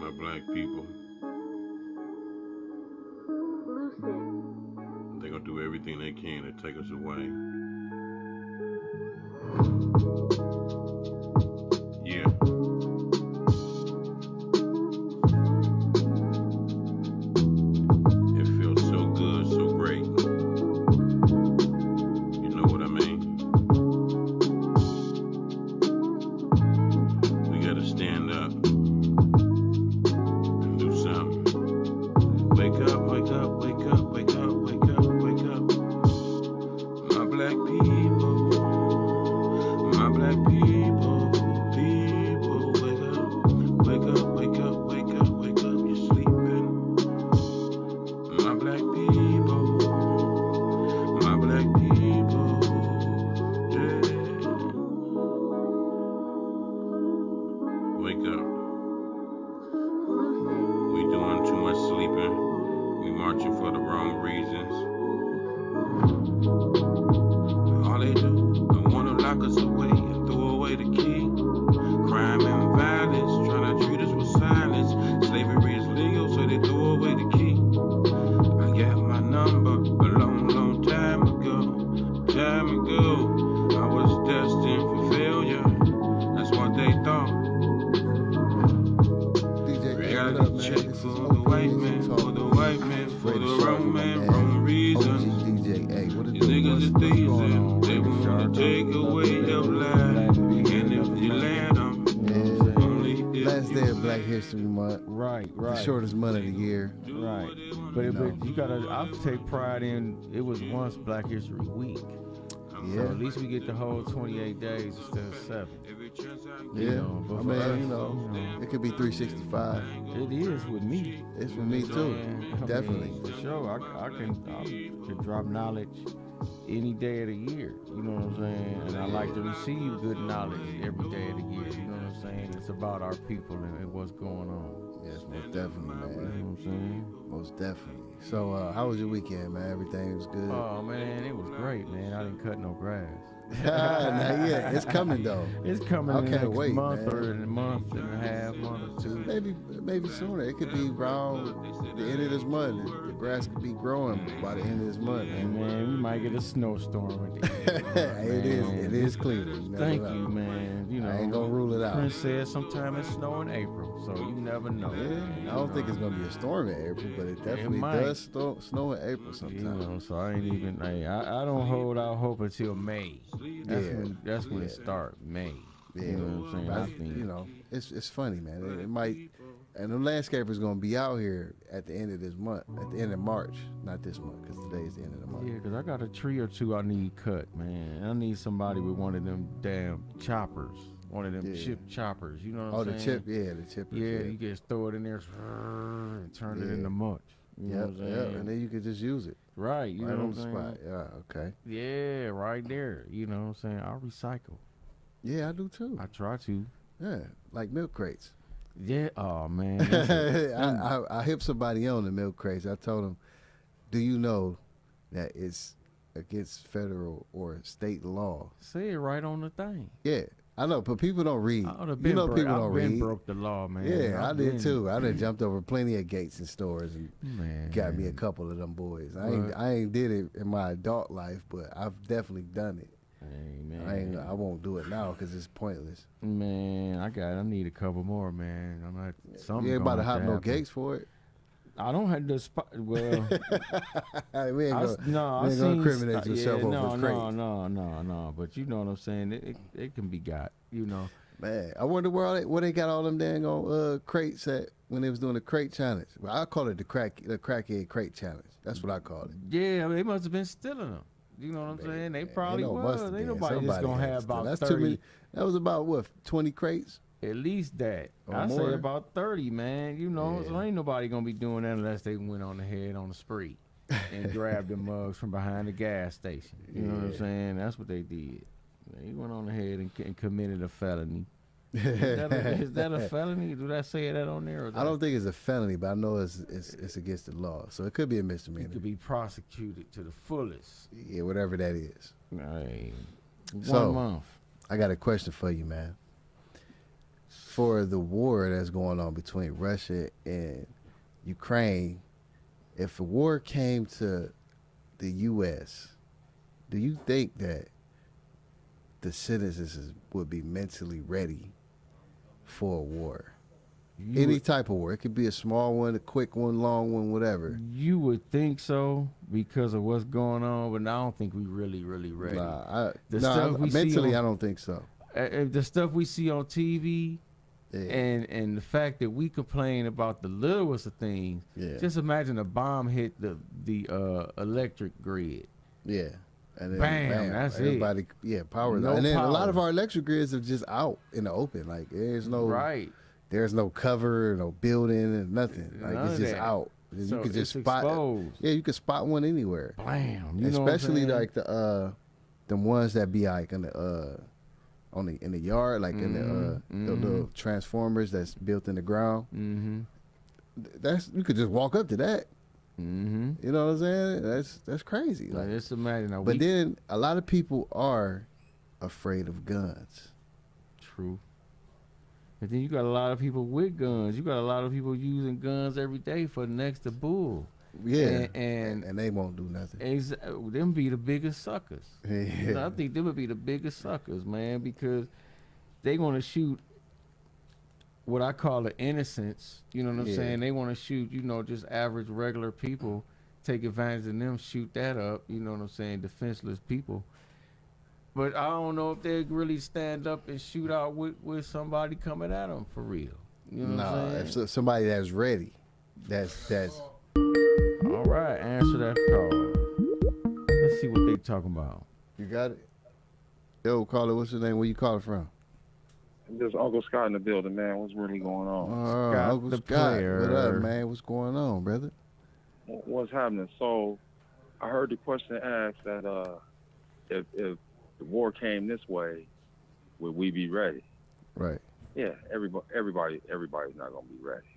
my black people. They're gonna do everything they can to take us away. Yeah. It feels so good, so great. You know what I mean? We gotta stand up and do something. Wake up, wake up, wake up, wake up, wake up, wake up. My black people, my black people, people, wake up, wake up, wake up, wake up, wake up, you're sleeping. My black people, my black people, yeah. Wake up. We doing too much sleeping. We marching for the wrong reasons. All they do, they wanna lock us away and throw away the key. Crime and violence, trying to treat us with silence. Slavery is legal, so they throw away the key. I got my number a long, long time ago. Time ago, I was destined for failure. That's what they thought. DJ, what Reality up, man? check This is for the white man, OPNationTalk. for the white man, for the wrong man, wrong reasons. OG DJ, hey, what it These do? niggas are What's thieving, going on? they want to take away your life. And if you let them, only if Last you day of Black History Month, Right, the right, shortest month of the year. right. But you gotta, I take pride in, it was once Black History Week. So Yeah, at least we get the whole 28 days instead of 7. yeah. But I for mean, us, it could be 365. it is with me. It's for me too, I definitely. mean, for sure, I can drop knowledge any day of the year. You know what I'm saying? And I like to receive good knowledge every day of the year. You know what I'm saying? It's about our people and what's going on. Yes, most definitely, You know man. what I'm saying? Most definitely. So, how was your weekend, man? Everything was good? Oh man, it was great, man. I didn't cut no grass. Not yet. It's coming though. It's coming I in the can't next wait, month man. or in a month and a half, month or two. Maybe sooner. It could be around the end of this month. The grass could be growing by the end of this month, And man. man, we might get a snowstorm at the end. It is Cleveland. You never Thank know. you, man. You know, I ain't gonna rule it out. Prince said sometime it snow in April, so you never know. Yeah, I don't think it's gonna be a storm in April, but it definitely might. does snow in April You sometimes. know, so I ain't even. I don't hold out hope until May. That's when it start. May. Yeah, You know what I'm saying? but I think. you know, it's funny, man. It might, and the landscapers gonna be out here at the end of this month, at the end of March, not this month, because today is the end of the month. Yeah, because I got a tree or two I need cut, man. I need somebody with one of them damn choppers. One of them Yeah. chip choppers. You know what Oh, I'm the saying? chip, yeah, the chip. Yeah, you just throw it in there and turn it Yeah. into mulch. You know Yep, what I'm yep, saying? and then you could just use it Right, you right know on what the I'm spot. saying? Yeah, okay. Yeah, right there. You know what I'm saying? I recycle. Yeah, I do too. I try to. Yeah, like milk crates. Yeah, oh man. I hit somebody on the milk crates. I told them, "Do you know that it's against federal or state law?" Say it right on the thing. Yeah, I know, but people don't read. I would have You been know, people I've don't been read. broke the law, man. Yeah, I I've did been- too. I done jumped over plenty of gates and stores and Man. got me a couple of them boys. I What? ain't did it in my adult life, but I've definitely done it. Hey, man. I won't do it now because it's pointless. Man, I need a couple more, man. I'm not something. You ain't about to gonna hop no happen. gates for it. I don't have the spot. Well, We ain't I gonna seen incriminate yourself over no, a crate. no. But you know what I'm saying. It can be got. You know. Man, I wonder where they got all them dang on crates at when they was doing the crate challenge. Well, I call it the crackhead crate challenge. That's what I call it. Yeah, they must have been stealing them. You know what I'm saying? They probably was. Ain't nobody just gonna have about That's 30. too many. That was about what 20 crates. At least that. Or I say more. about 30, man. You know, Yeah. so ain't nobody gonna be doing that unless they went on ahead on the spree and grabbed the mugs from behind the gas station. You know what I'm Yeah. saying? That's what they did. They went on ahead and committed a felony. Is that a felony? Do that say that on there? Or I don't think it's a felony, but I know it's against the law, so it could be a You misdemeanor. could be prosecuted to the fullest. Yeah, whatever that is. Right. So- 1 month. I got a question for you, man. for the war that's going on between Russia and Ukraine, if a war came to the U.S., do you think that the citizens would be mentally ready for a war? Any type of war. It could be a small one, a quick one, long one, whatever. You would think so because of what's going on, but I don't think we really ready. Mentally, I don't think so. The stuff we see on TV, Yeah. and the fact that we complain about the littlest of things. Yeah. Just imagine a bomb hit the electric grid. Yeah. And then Bam, that's everybody, it. Power. No and then power. a lot of our electric grids are just out in the open. Like there's no There's no cover, no building, and nothing. Like None it's of just that. out. And So you could just it's spot. exposed. Yeah, you could spot one anywhere. Bam. You Especially know what I'm like the ones that be like in the yard, like in the little transformers that's built in the ground. Mm-hmm. That's you could just walk up to that. Mm-hmm. You know what I'm saying? That's crazy. Like, just imagine. But then a lot of people are afraid of guns. True. And then you got a lot of people with guns. You got a lot of people using guns every day for the next to bull. Yeah, and they won't do nothing. Them be the biggest suckers. Yeah. I think them would be the biggest suckers, man, because they want to shoot what I call the innocents. You know what I'm saying? They want to shoot, just average, regular people, take advantage of them, shoot that up. You know what I'm saying? Defenseless people. But I don't know if they really stand up and shoot out with somebody coming at them for real. You know what I'm saying? If somebody that's ready, that's. All right, answer that call. Let's see what they talking about. You got it? Yo, caller, what's your name? Where you calling from? There's Uncle Scott in the building, man. What's really going on? Scott Uncle the Scott, player. what up, man? What's going on, brother? What's happening? So, I heard the question asked that if the war came this way, would we be ready? Right. Yeah, everybody's not gonna be ready.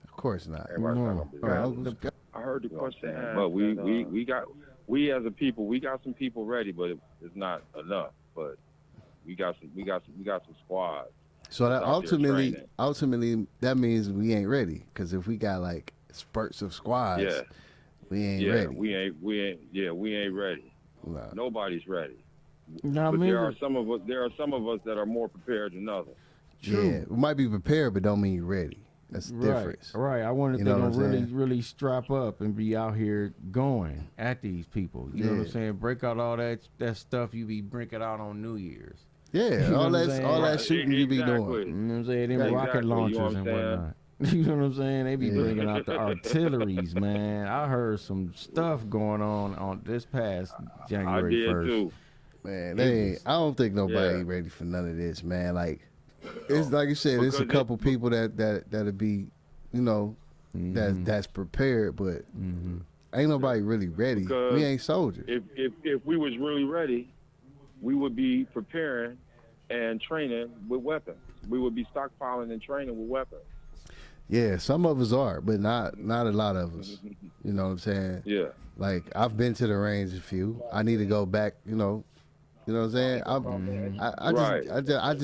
Of course not. Everybody's not gonna be ready. Uncle Scott. I heard the question asked, but we as a people, we got some people ready, but it's not enough. But we got some squads. So that out there training. ultimately, that means we ain't ready. Because if we got like spurts of squads, we ain't ready. we ain't ready. Nah. Nobody's ready. Nah, But man, there are some of us that are more prepared than others. Yeah, we might be prepared, but don't mean you're ready. That's the difference. Right. I wonder if You they're know gonna what I'm really, saying? really strap up and be out here going at these people. You know what I'm Yeah. saying? Break out all that stuff you be breaking out on New Year's. Yeah, You know all what I'm that saying? all that Right, shooting you be exactly. doing. You know what I'm saying? Them Yeah, rocket exactly. You know launchers what I'm and saying? whatnot. You know what I'm saying? They be Yeah. bringing out the artilleries, man. I heard some stuff going on this past I January did 1st. too. Man, they ain't, I don't think nobody Yeah. ready for none of this, man. Like it's like you said, it's a Because couple people that'll be, that's prepared, but ain't nobody really ready. Because We ain't soldiers. If we was really ready, we would be preparing and training with weapons. We would be stockpiling and training with weapons. Yeah, some of us are, but not a lot of us. You know what I'm saying? Yeah. Like I've been to the range a few. I need to go back. You know what I'm saying? I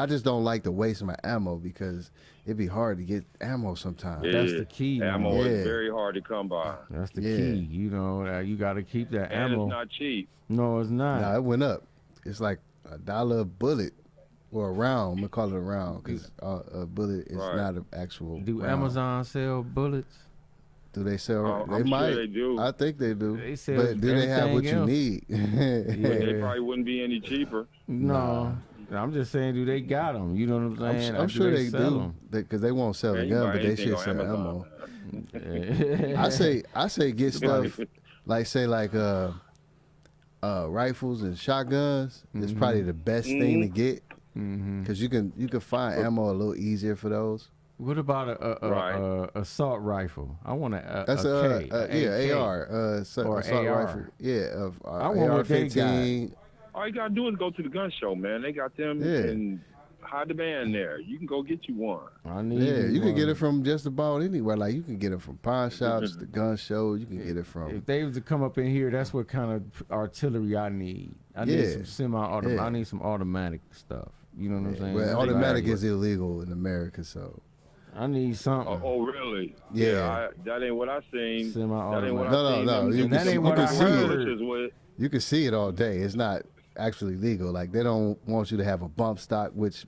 just don't like to waste my ammo because it'd be hard to get ammo sometimes. Yeah. That's the key, man. Ammo Yeah. is very hard to come by. That's the Yeah. key. You got to keep that And ammo. it's not cheap. No, it's not. Nah, it went up. It's like $1 a bullet or a round. I'm gonna call it a round because a bullet is Right. not an actual. Do round. Amazon sell bullets? Do they sell? I'm they sure might. they do. I think they do. They sell But do they have what everything you else. need? But they Yeah. probably wouldn't be any cheaper. No. I'm just saying, do they got them? You know what I'm saying? I'm sure they sell do because they won't sell Man, the you gun, buy but they anything should on sell Amazon. ammo. them? I say get stuff like rifles and shotguns. It's probably the best thing to get because you can find ammo a little easier for those. What about Right. a assault rifle? I want That's a AK. AR, Or assault AR. rifle. Yeah, of I want what they got. AR-15. All you gotta do is go to the gun show, man. They got them Yeah. in high demand there. You can go get you one. I need Yeah, you can get one. it from just about anywhere. Like you can get it from pawn shops, the gun shows. You can get it from. If they was to come up in here, that's what kind of artillery I need. I need Yeah. some semi-automatic. Yeah. I need some automatic stuff. You know what I'm saying? Well, That's automatic what- is illegal in America, so I need something. Oh, really? Yeah. That ain't what I seen. That ain't Semi-automatic. what No, I seen. no, you can That see- ain't what you I can see it. heard. With. you can see it all day. It's not actually legal. Like they don't want you to have a bump stock, which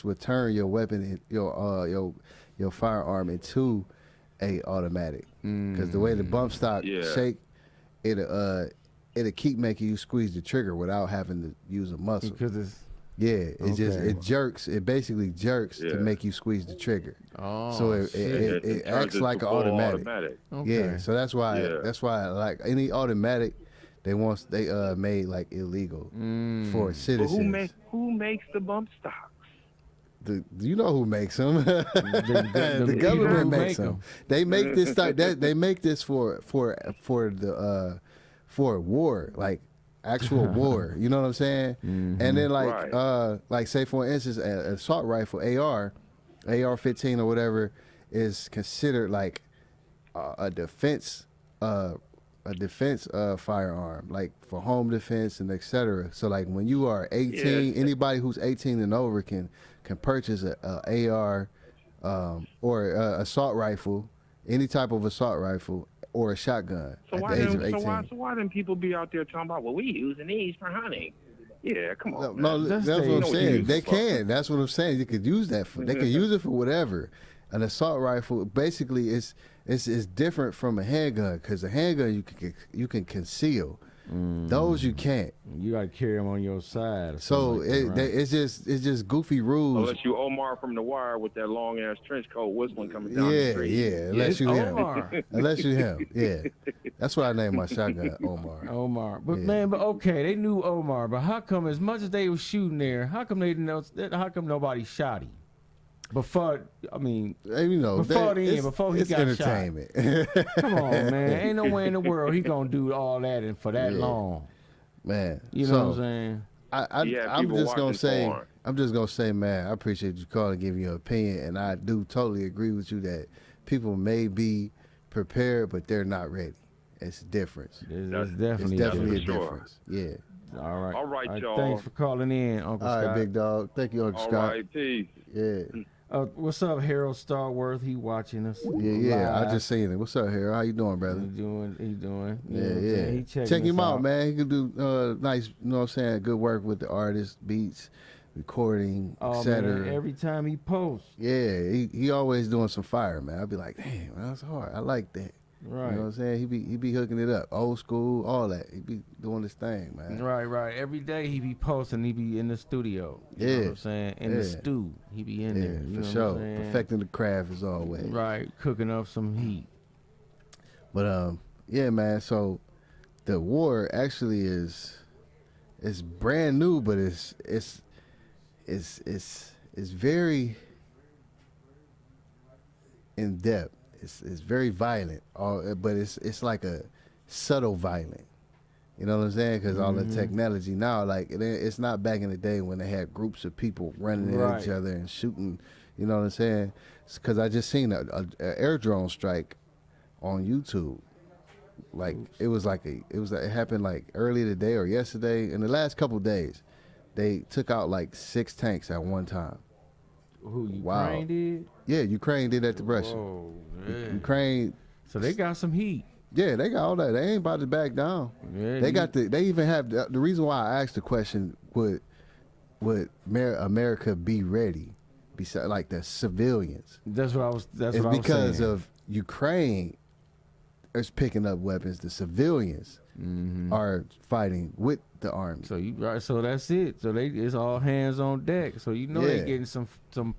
would turn your weapon, your firearm into a automatic. Because the way the bump stock shake, it'll keep making you squeeze the trigger without having to use a muscle. Because it's It jerks. It basically jerks to Yeah. make you squeeze the trigger. oh, So it It turns acts it like to an full automatic. okay. Yeah, so that's why Yeah. like any automatic, they made like illegal for But citizens. who makes the bump stocks? You know who makes them? the The people government who makes make them. They make this stuff. They make this for war, like actual war. You know what I'm saying? And then like say for instance, an assault rifle, AR-15 or whatever, is considered like a defense firearm, like for home defense and etc. So like when you are 18, anybody who's 18 and over can purchase a AR or a assault rifle, any type of assault rifle or a shotgun So at why the age them, of 18. so why them people be out there talking about, well, we using these for hunting? Yeah, come on. No, man. that's That's what I'm they saying. use They for. can. That's what I'm saying. You could use that for. They can use it for whatever. An assault rifle basically is different from a handgun because a handgun you can conceal. Those you can't. You got to carry them on your side. Or So something like that, right? it's just goofy rules. Unless you Omar from The Wire with that long ass trench coat whistling coming down the Yeah, street. yeah. Unless It's you him. Omar. Unless you him. Yeah. That's why I named my shotgun Omar. Omar, but Yeah. man, but okay, they knew Omar, but how come as much as they was shooting there, how come they didn't know? How come nobody shot him? Before, I mean, And, you know, Before the end, it's- before he it's got shot. entertainment. come on, man, ain't no way in the world he gonna do all that and for that Yeah. long. Man. You know so, what I'm saying? Yeah, I'm people just gonna watching say, porn. man, I appreciate you calling and giving your opinion, and I do totally agree with you that people may be prepared, but they're not ready. It's a difference. It's That's- It's definitely, definitely a for sure. difference. Yeah. All right. All right, y'all. Thanks for calling in, Uncle All Scott. right, big dog. Thank you, Uncle All Scott. right, peace. Yeah, What's up, Harold Starworth? He watching us. yeah. I live. just seen it. What's up, Harold? How you doing, brother? He doing. You know what I'm Yeah. saying? He checking Check him us out, man. He can do nice, you know what I'm saying, good work with the artists, beats, recording, Oh etc. man, every time he posts, Yeah, he always doing some fire, man. I'd be like, damn, that's hard. I like that. right? You know what I'm saying? He be hooking it up, old school, all that. He be doing his thing, man. Right. Every day he be posting. He be in the studio. You know Yeah. what I'm saying? In the Yeah. stew. He be in Yeah, there. You for know sure. What I'm saying? Perfecting the craft as always. Right, cooking up some heat. But yeah, man. So the war actually is brand new, but it's very in depth. It's very violent, but it's like a subtle violent. You know what I'm saying? Because all the technology now, like it's not back in the day when they had groups of people running at each other and shooting. You know what I'm saying? Because I just seen a air drone strike on YouTube. Like it happened like earlier today or yesterday. In the last couple days, they took out like 6 tanks at one time. Who Ukraine Wow. did? Yeah, Ukraine did that to Russia. Whoa, man. Ukraine, So they got some heat. yeah, they got all that. They ain't about to back down. Yeah, They even have the reason why I asked the question: would America be ready? Besides, like the civilians, That's what I was. That's it's what I was because saying. of Ukraine is picking up weapons. The civilians are fighting with the army. So you right. So that's it. So it's all hands on deck. So you know Yeah. they're getting some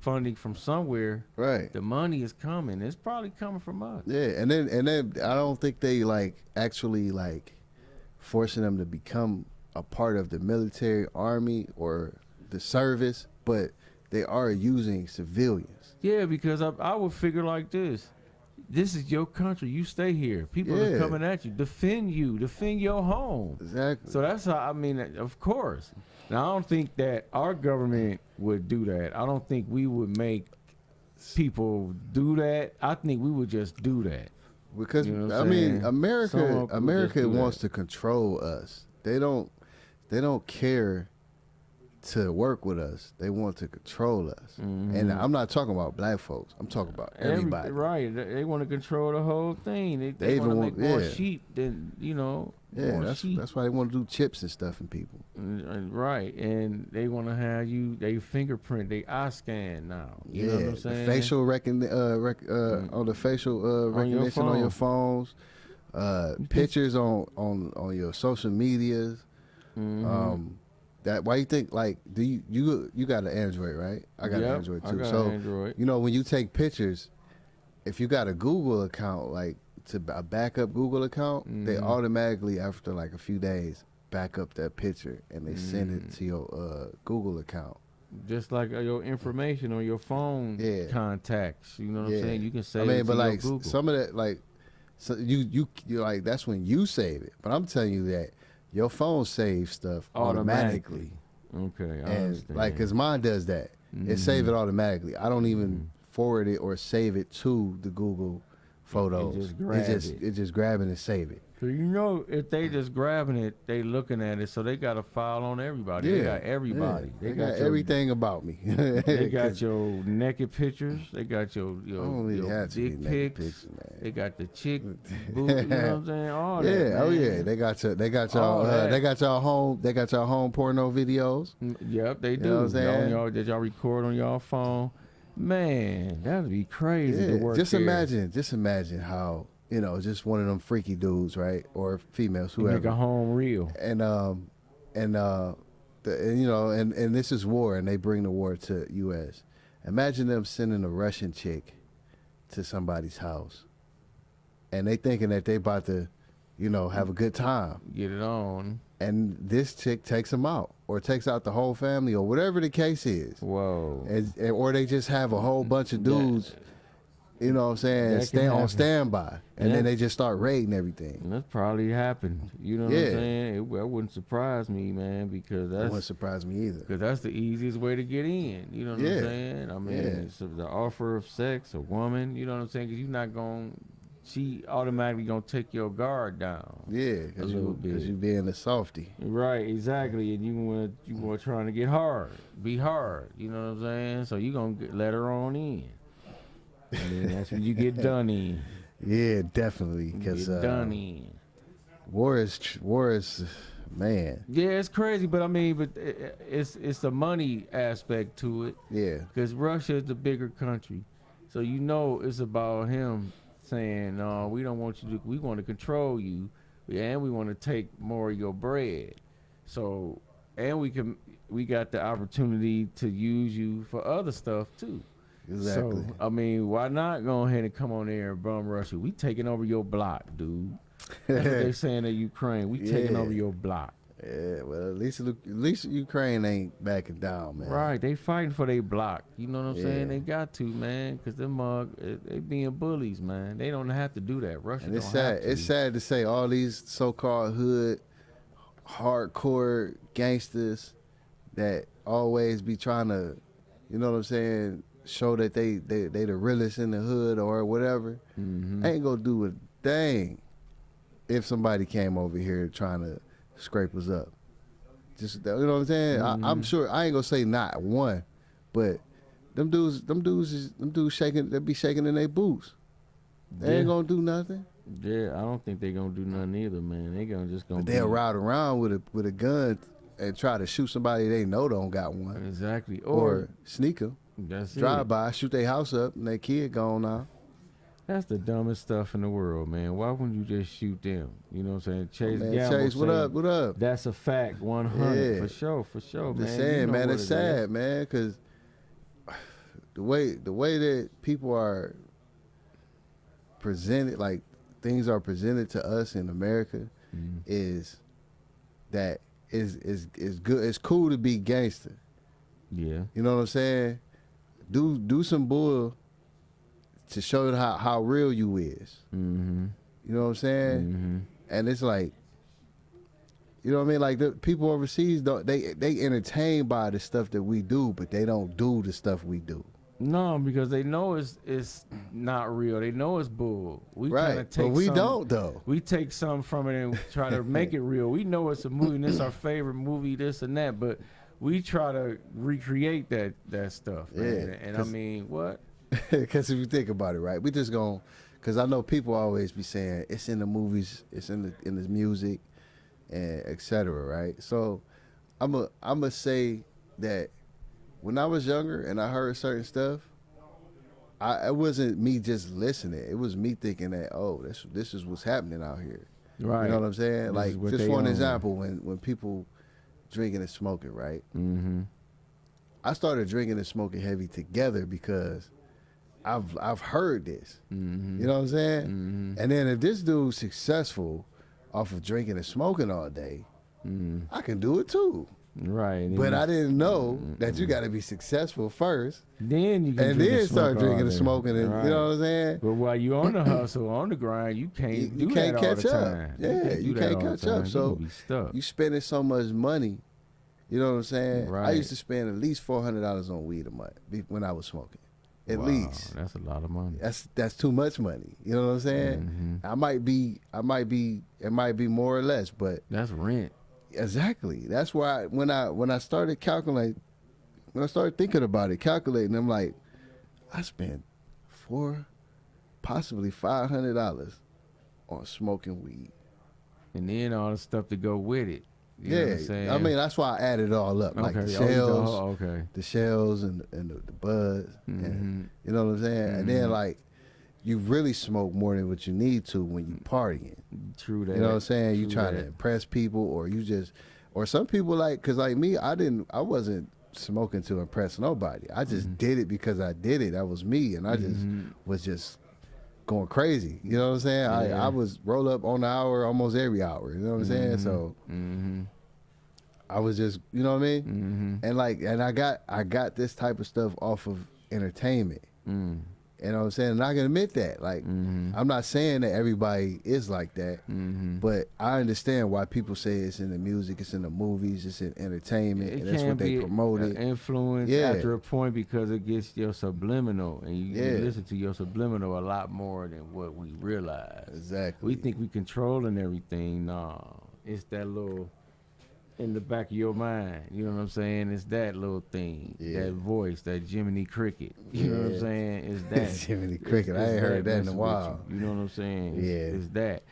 funding from somewhere. Right. The money is coming. It's probably coming from us. Yeah, and then I don't think they actually forcing them to become a part of the military, army, or the service, but they are using civilians. Yeah, because I would figure like this. this is your country. You stay here. People are coming at you. Defend your home. Exactly. So that's how, I mean, of course. Now, I don't think that our government would do that. I don't think we would make people do that. I think we would just do that. Because You know what I I'm mean, saying? America Some people just do wants that. to control us. They don't care to work with us. They want to control us. And I'm not talking about black folks. I'm talking about everybody. Right. They want to control the whole thing. They even want to make want- more sheep than, Yeah, more that's sheep. that's why they want to do chips and stuff in people. Right. And they want to have they fingerprint, they eye scan now. You know what I'm the saying? facial on the facial recognition on your phones, pictures on your social medias. That why you think like do you got an Android, right? I got an Android too. I got So an Android. when you take pictures, if you got a Google account, like a backup Google account, they automatically after like a few days back up that picture and they send it to your Google account. Just like your information on your phone contacts. You know what I'm saying? You can save it to but your like Google. some of that, like so you're like that's when you save it. But I'm telling you that your phone saves stuff automatically. Okay, I And understand. like, cause mine does that. It save it automatically. I don't even forward it or save it to the Google Photos. It just grab it and save it. So if they just grabbing it, they looking at it, so they got a file on everybody. They got everybody. Yeah. They got everything about me. They got your naked pictures. They got your dick pics. Pictures, man. They got the chick boob. You know what I'm saying? All that. Yeah, oh man. yeah. They got y'all home porno videos. Yep, they do. know what I'm saying? That y'all record on y'all phone. Man, that'd be crazy to work Just there. imagine how, just one of them freaky dudes, right? Or females, whoever. Make a home real. And this is war, and they bring the war to U.S. Imagine them sending a Russian chick to somebody's house, and they thinking that they about to, have a good time. Get it on. And this chick takes them out, or takes out the whole family, or whatever the case is. Whoa. Or they just have a whole bunch of dudes, you know what I'm saying, stay on standby, and then they just start raiding everything. And that's probably happened. You know what I'm saying? That wouldn't surprise me, man, because That wouldn't surprise me either. Because that's the easiest way to get in. You know what I'm saying? I mean, it's the offer of sex, a woman, you know what I'm saying? Because you're not going, she automatically going to take your guard down. Yeah, because you being a softy. Right, exactly. And you want trying to get hard, be hard. You know what I'm saying? So you going to let her on in. And then that's when you get done in. Yeah, definitely. Because done in. War is, man. Yeah, it's crazy, but I mean, it's the money aspect to it. Yeah. Because Russia is the bigger country, so it's about him saying, "No, we don't want you to. We want to control you, and we want to take more of your bread. So, and we got the opportunity to use you for other stuff too." Exactly. So, I mean, why not go ahead and come on there and bum Russia? We taking over your block, dude. That's what they saying in Ukraine. We taking over your block. Yeah, well, at least Ukraine ain't backing down, man. Right, they fighting for their block. You know what I'm saying? They got to, man, because them they being bullies, man. They don't have to do that. Russia And it's don't sad. have to. It's sad to say all these so-called hood, hardcore gangsters that always be trying to, you know what I'm saying, show that they the realest in the hood or whatever, ain't gonna do a thing if somebody came over here trying to scrape us up. Just, you know what I'm saying? I'm sure, I ain't gonna say not one, but them dudes shaking, they be shaking in their boots. They ain't gonna do nothing. Yeah, I don't think they gonna do nothing either, man. They gonna They'll ride around with a gun and try to shoot somebody they know don't got one. Exactly. Or sneak them. That's Drive it. by, shoot their house up, and their kid gone now. That's the dumbest stuff in the world, man. Why wouldn't you just shoot them? You know what I'm saying? Chase Gamble Chase, what up? What up? That's a fact, 100 Yeah. for sure, I'm man. just saying, You know man, what it's it sad, is. man, because the way that people are presented, like things are presented to us in America, is that is good. It's cool to be gangster. Yeah. You know what I'm saying? Do some bull to show how real you is. Mm-hmm. You know what I'm saying? Mm-hmm. And it's like, you know what I mean? Like the people overseas, they entertained by the stuff that we do, but they don't do the stuff we do. No, because they know it's not real. They know it's bull. We Right, kinda take but we some- don't though. We take some from it and try to make it real. We know it's a movie and it's our favorite movie, this and that, but we try to recreate that stuff, man. Yeah, And I mean, what? Because if you think about it, right, we just going, because I know people always be saying it's in the movies, it's in the music, and etc. Right. So I'm a say that when I was younger and I heard certain stuff, it wasn't me just listening. It was me thinking that, oh, this is what's happening out here. Right. You know what I'm saying? This is Like what just they for an own. example, when people drinking and smoking, right? Mm-hmm. I started drinking and smoking heavy together because I've heard this. Mm-hmm. You know what I'm saying? Mm-hmm. And then if this dude's successful off of drinking and smoking all day, Mm-hmm. I can do it too. Right. And But then I didn't know that you got to be successful first, then you can and drink then and start smoke drinking all and day. smoking. And Right. you know what I'm saying? But while you on the hustle, on the grind, you can't You do can't that all catch the up. time. Yeah, you do that can't all the catch up. time. So you gonna be stuck. You spending so much money. You know what I'm saying? I Right. used to spend at least $400 on weed a month when I was smoking. At Wow, least. that's a lot of money. That's too much money. You know what I'm saying? Mhm. It might be more or less, but That's rent. exactly. That's why when I started calculating, when I started thinking about it, calculating, I'm like, I spent possibly $500 on smoking weed. And then all the stuff to go with it. You know what I'm saying? I mean that's why I added it all up, like the Okay, shells, okay. the shells and the buds, Mhm. and you know what I'm saying. And then like you really smoke more than what you need to when you partying. True that. You know what I'm saying? You True trying to that. impress people, or some people like, cause like me, I wasn't smoking to impress nobody. I just did it because I did it. That was me, and I just was just going crazy. You know what I'm saying? Yeah. I was roll up on the hour almost every hour. You know what I'm saying? So I was just, you know what I mean? And like, and I got this type of stuff off of entertainment. You know what I'm saying? And I can admit that. Like, I'm not saying that everybody is like that, but I understand why people say it's in the music, it's in the movies, it's in entertainment, and that's can what they be promote an it. influence Yeah. after a point because it gets your subliminal, and you Yeah. listen to your subliminal a lot more than what we realize. Exactly. We think we controlling everything. No, it's that little in the back of your mind. You know what I'm saying? It's that little thing, Yeah. that voice, that Jiminy Cricket. You know what I'm Yeah. saying? It's that. Jiminy Cricket. I ain't heard that in a messing with while. You know what I'm saying? Yeah. It's that.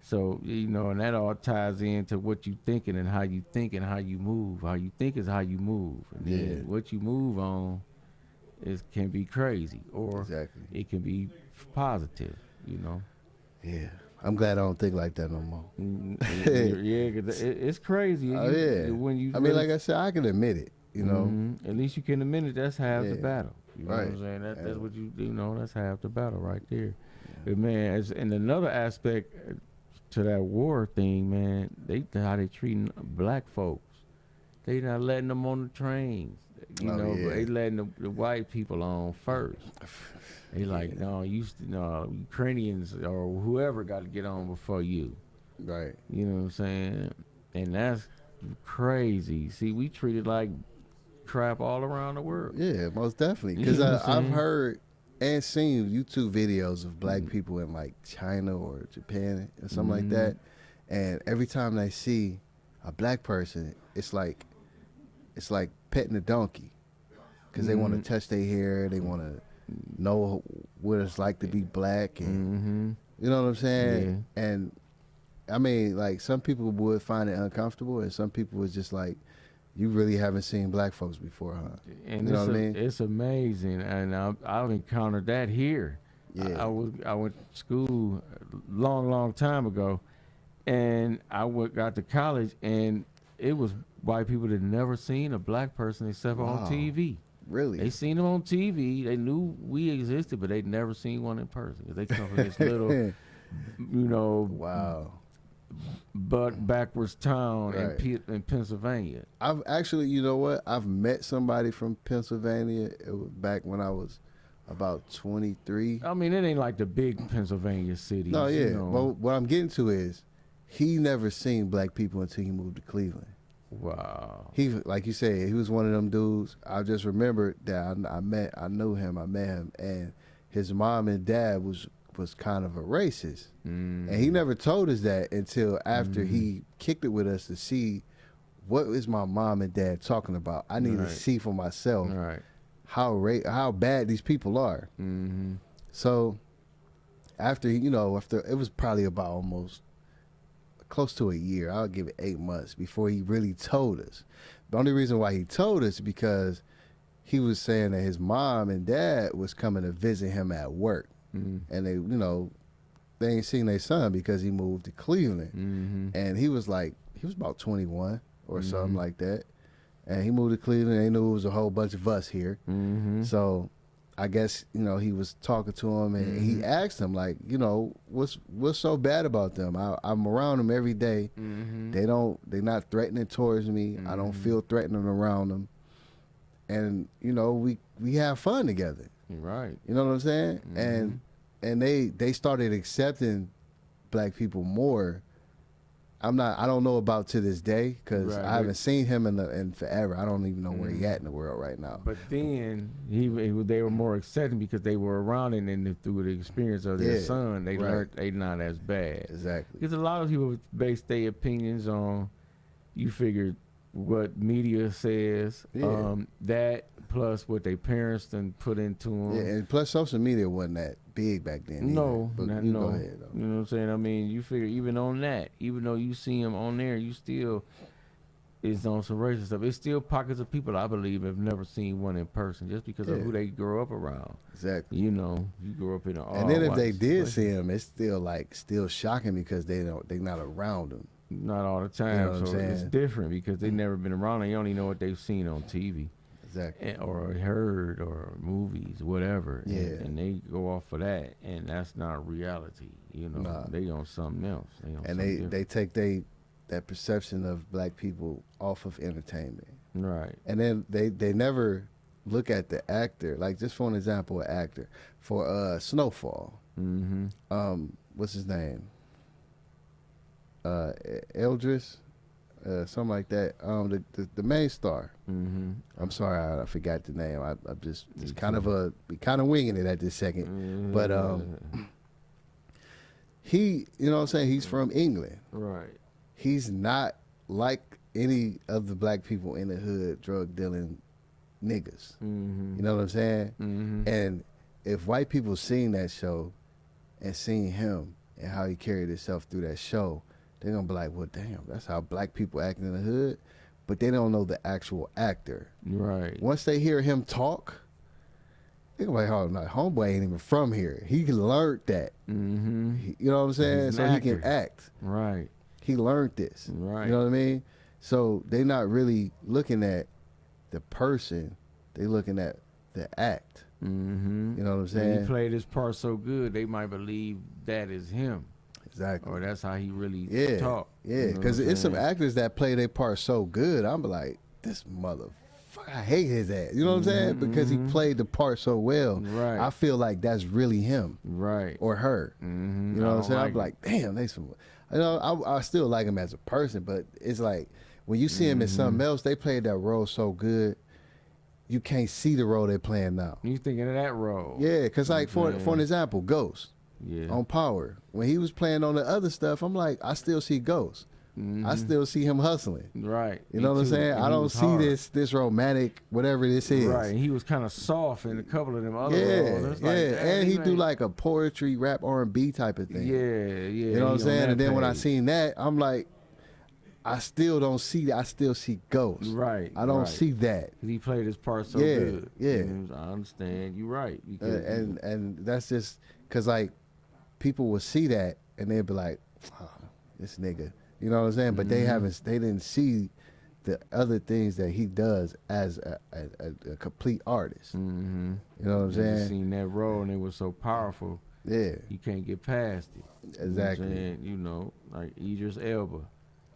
So, you know, and that all ties into what you thinking and how you think and how you move. How you think is how you move. And then Yeah. what you move on can be crazy or Exactly. it can be positive, you know. Yeah. I'm glad I don't think like that no more. Yeah, 'cause it's crazy. Oh yeah. When you I mean, like I said, I can admit it. You know. At least you can admit it. That's half the Yeah. battle. You know what I'm Right. saying? That's Yeah. what you know. That's half the battle right there. But man, and another aspect to that war thing, man, how they treating black folks. They not letting them on the trains. You Oh, know, yeah. but they letting the white people on first. They like, no, Ukrainians or whoever got to get on before you. Right. You know what I'm saying? And that's crazy. See, we treated like crap all around the world. Yeah, most definitely. You Because know what I'm I've saying? heard and seen YouTube videos of black people in like China or Japan and something like that. And every time they see a black person, it's like petting a donkey. Because they want to touch their hair, they want to know what it's like to be black, and you know what I'm saying. And I mean, like some people would find it uncomfortable, and some people was just like, "You really haven't seen black folks before, huh?" And You know what I mean? It's amazing, and I've encountered that here. Yeah. I went to school a long time ago, and got to college, and it was white people that never seen a black person except Wow. on TV. Really? They seen them on TV. They knew we existed, but they'd never seen one in person. 'Cause they come from this little, you know, Wow. butt backwards town Right. in Pennsylvania. I've actually, you know what? I've met somebody from Pennsylvania. It was back when I was about 23. I mean, it ain't like the big Pennsylvania cities. No, yeah. You know. But what I'm getting to is he never seen black people until he moved to Cleveland. Wow. He, like you said, he was one of them dudes. I just remembered that I met him, and his mom and dad was kind of a racist, and he never told us that until after he kicked it with us to see what is my mom and dad talking about. I need to see for myself how bad these people are. So after it was probably about almost close to a year. I'll give it 8 months before he really told us. The only reason why he told us is because he was saying that his mom and dad was coming to visit him at work, and they ain't seen their son because he moved to Cleveland, and he was about 21 or something like that, and he moved to Cleveland. They knew it was a whole bunch of us here, so I guess he was talking to him, and he asked him what's so bad about them? I'm around them every day. They're not threatening towards me. I don't feel threatening around them, and we have fun together. Right. You know what I'm saying? And they started accepting black people more. I don't know about to this day because I haven't seen him in forever. I don't even know where he at in the world right now. But then they were more accepting because they were around it, and through the experience of their son, they learned they not as bad. Exactly. Because a lot of people base their opinions on, you figured, what media says, that plus what their parents done put into them. Yeah, and plus social media wasn't that big back then. No, but not, you no. go ahead, though. You know what I'm saying? I mean, you figure even on that, even though you see them on there, you still is on some racist stuff. It's still pockets of people I believe have never seen one in person just because of who they grow up around. Exactly. You grew up in an and then if they did see him, it's still shocking because they not around him. Not all the time, so it's different because they've never been around. They only know what they've seen on TV. Exactly. Or heard or movies, whatever. Yeah. And they go off of that, and that's not reality. Nah. They on something else. They take that perception of black people off of entertainment. Right. And then they never look at the actor. Like, just for an example, an actor for Snowfall. What's his name? Eldris. Something like that. The main star. I'm sorry, I forgot the name. I'm just kind of winging it at this second. But he, you know what I'm saying? He's from England. Right. He's not like any of the black people in the hood, drug dealing niggas. You know what I'm saying? And if white people seen that show and seen him and how he carried himself through that show, they're going to be like, well, damn, that's how black people act in the hood. But they don't know the actual actor. Right. Once they hear him talk, they're going to be like, oh, no, homeboy ain't even from here. He learned that. You know what I'm saying? So he can act. Right. He learned this. Right. You know what I mean? So they're not really looking at the person. They're looking at the act. You know what I'm saying? And he played his part so good, they might believe that is him. Exactly. Or that's how he really talk. Yeah, because it's some actors that play their part so good. I'm like, this motherfucker, I hate his ass. You know what I'm saying? Because he played the part so well. Right. I feel like that's really him. Right. Or her. You know what I'm saying? I'm like, damn, they some. I still like him as a person, but it's like when you see him in something else, they played that role so good, you can't see the role they're playing now. You thinking of that role? Yeah, because like for an example, Ghost. Yeah. On Power. When he was playing on the other stuff, I'm like, I still see Ghost. I still see him hustling. Right. You know what I'm saying? I don't see this romantic, whatever this is. Right. And he was kind of soft in a couple of them other roles. Yeah. And he do like a poetry, rap, R&B type of thing. Yeah. You know what I'm saying? And then when I seen that, I'm like, I still don't see that. I still see Ghost. Right. I don't see that. He played his part so good. Yeah. I understand. You're right. And that's just because like people will see that and they'll be like, oh, this nigga. You know what I'm saying? But they didn't see the other things that he does as a complete artist. You know what I'm saying? Just seen that role and it was so powerful. Yeah. You can't get past it. Exactly. You know, like Idris Elba.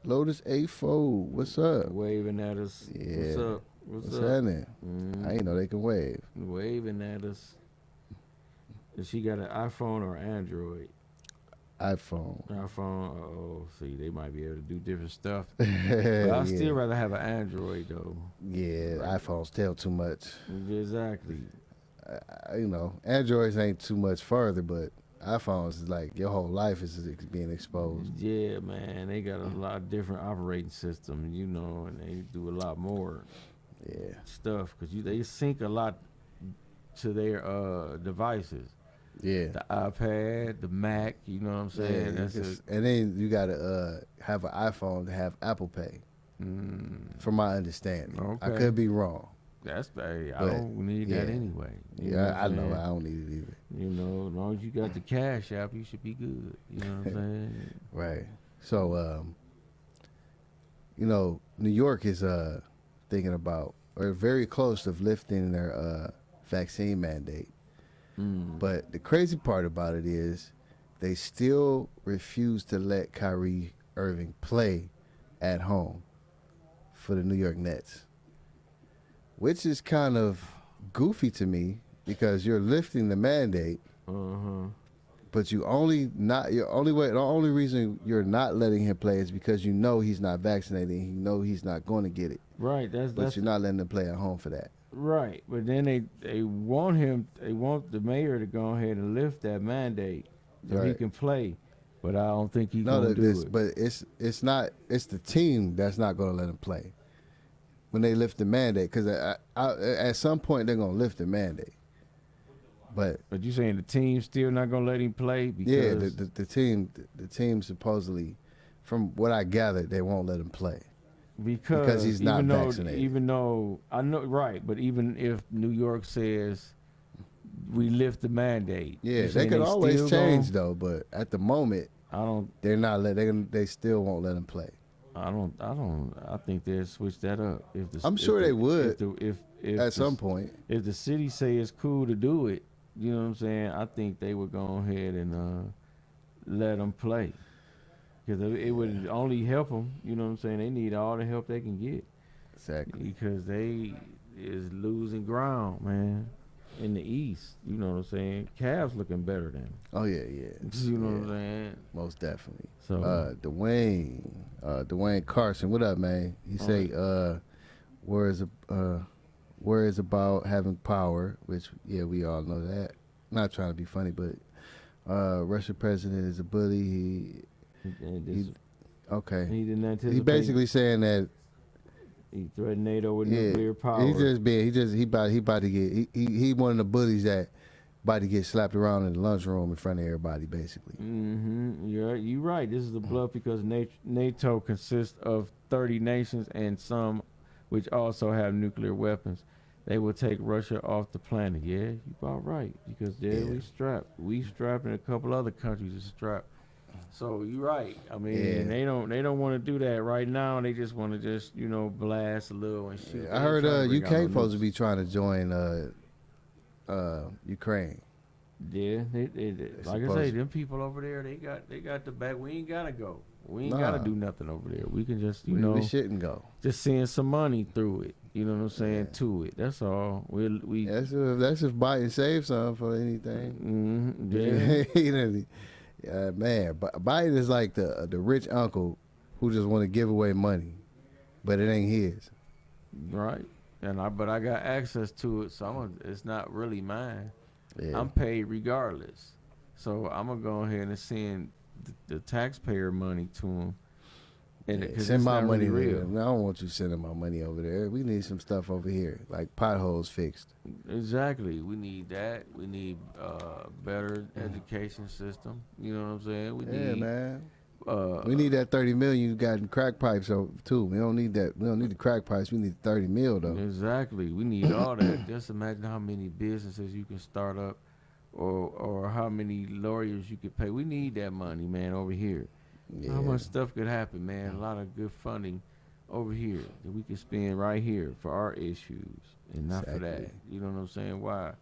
Lotus A4, what's up? Waving at us. Yeah. What's up? What's happening? I ain't know they can wave. Waving at us. Does she got an iPhone or Android? iPhone. iPhone. Oh, see, they might be able to do different stuff. But Yeah. I still rather have an Android though. Yeah, iPhones tell too much. Exactly. Androids ain't too much further, but iPhones is like your whole life is being exposed. Yeah, man, they got a lot of different operating systems, and they do a lot more Yeah, stuff because they sync a lot to their devices. yeah, The iPad, the Mac, you know what I'm saying? and then you gotta have an iPhone to have Apple Pay, from my understanding. I Okay. could be wrong. I But, don't need that yeah. anyway. You Yeah, what I I'm know. saying? I don't need it either. As long as you got the Cash App, you should be good. You know what I'm saying? Right. So, New York is thinking about or very close to lifting their vaccine mandate. But the crazy part about it is they still refuse to let Kyrie Irving play at home for the New York Nets, which is kind of goofy to me because you're lifting the mandate, but the only reason you're not letting him play is because you know he's not vaccinated and you know he's not going to get it. Right. But you're not letting him play at home for that. Right, but then they want the mayor to go ahead and lift that mandate so he Right. can play, but I don't think he's No, gonna do it. but it's not. It's the team that's not going to let him play when they lift the mandate. Because at some point they're going to lift the mandate. But you saying the team's still not gonna let him play because the team supposedly, from what I gathered, they won't let him play because he's not vaccinated. Even though I know right, but even if New York says we lift the mandate, Yeah, you they saying could always still change gonna- though. But at the moment, I don't. they're not they still won't let him play. I don't. I think they'll switch that up. I'm sure they would if at some point. If the city say it's cool to do it, you know what I'm saying? I think they would go ahead and let them play because it would only help them. You know what I'm saying? They need all the help they can get Exactly. because they is losing ground, man. In the East, you know what I'm saying? Cavs looking better than them. Oh yeah. You know what I'm saying? Most definitely. So Dwayne Carson, what up, man? He say, words about having power, which we all know that. Not trying to be funny, but Russian president is a bully. Okay. He didn't anticipate. He basically saying that he threatened NATO with nuclear power. he about to get he one of the bullies that about to get slapped around in the lunchroom in front of everybody, basically. You're right. This is a bluff because NATO consists of 30 nations and some which also have nuclear weapons. They will take Russia off the planet. Yeah, you about right because we strapped, and a couple other countries are strapped. So you're right. I mean, they don't want to do that right now. They just want to blast a little and shoot. I heard UK supposed to be trying to join Ukraine. Yeah, they like I say, them people over there, they got the back. We ain't gotta go. We ain't gotta do nothing over there. We can just we shouldn't go. Just send some money through it. You know what I'm saying? To it. That's all. That's if Biden saves something for anything. Yeah. Man, Biden is like the rich uncle who just want to give away money, but it ain't his. Right. But I got access to it, so it's not really mine. Yeah. I'm paid regardless. So I'm gonna go ahead and send the taxpayer money to him. And send my money really there. real. I don't want you sending my money over there. We need some stuff over here, like potholes fixed. Exactly. We need that. We need better education system. You know what I'm saying? Man. We need that 30 million you got in crack pipes too. We don't need that. We don't need the crack pipes. We need 30 mil though. Exactly. We need all that. Just imagine how many businesses you can start up, or how many lawyers you could pay. We need that money, man, over here. Yeah. How much stuff could happen, man? A lot of good funding over here that we can spend right here for our issues and not for that. You know what I'm saying? Why?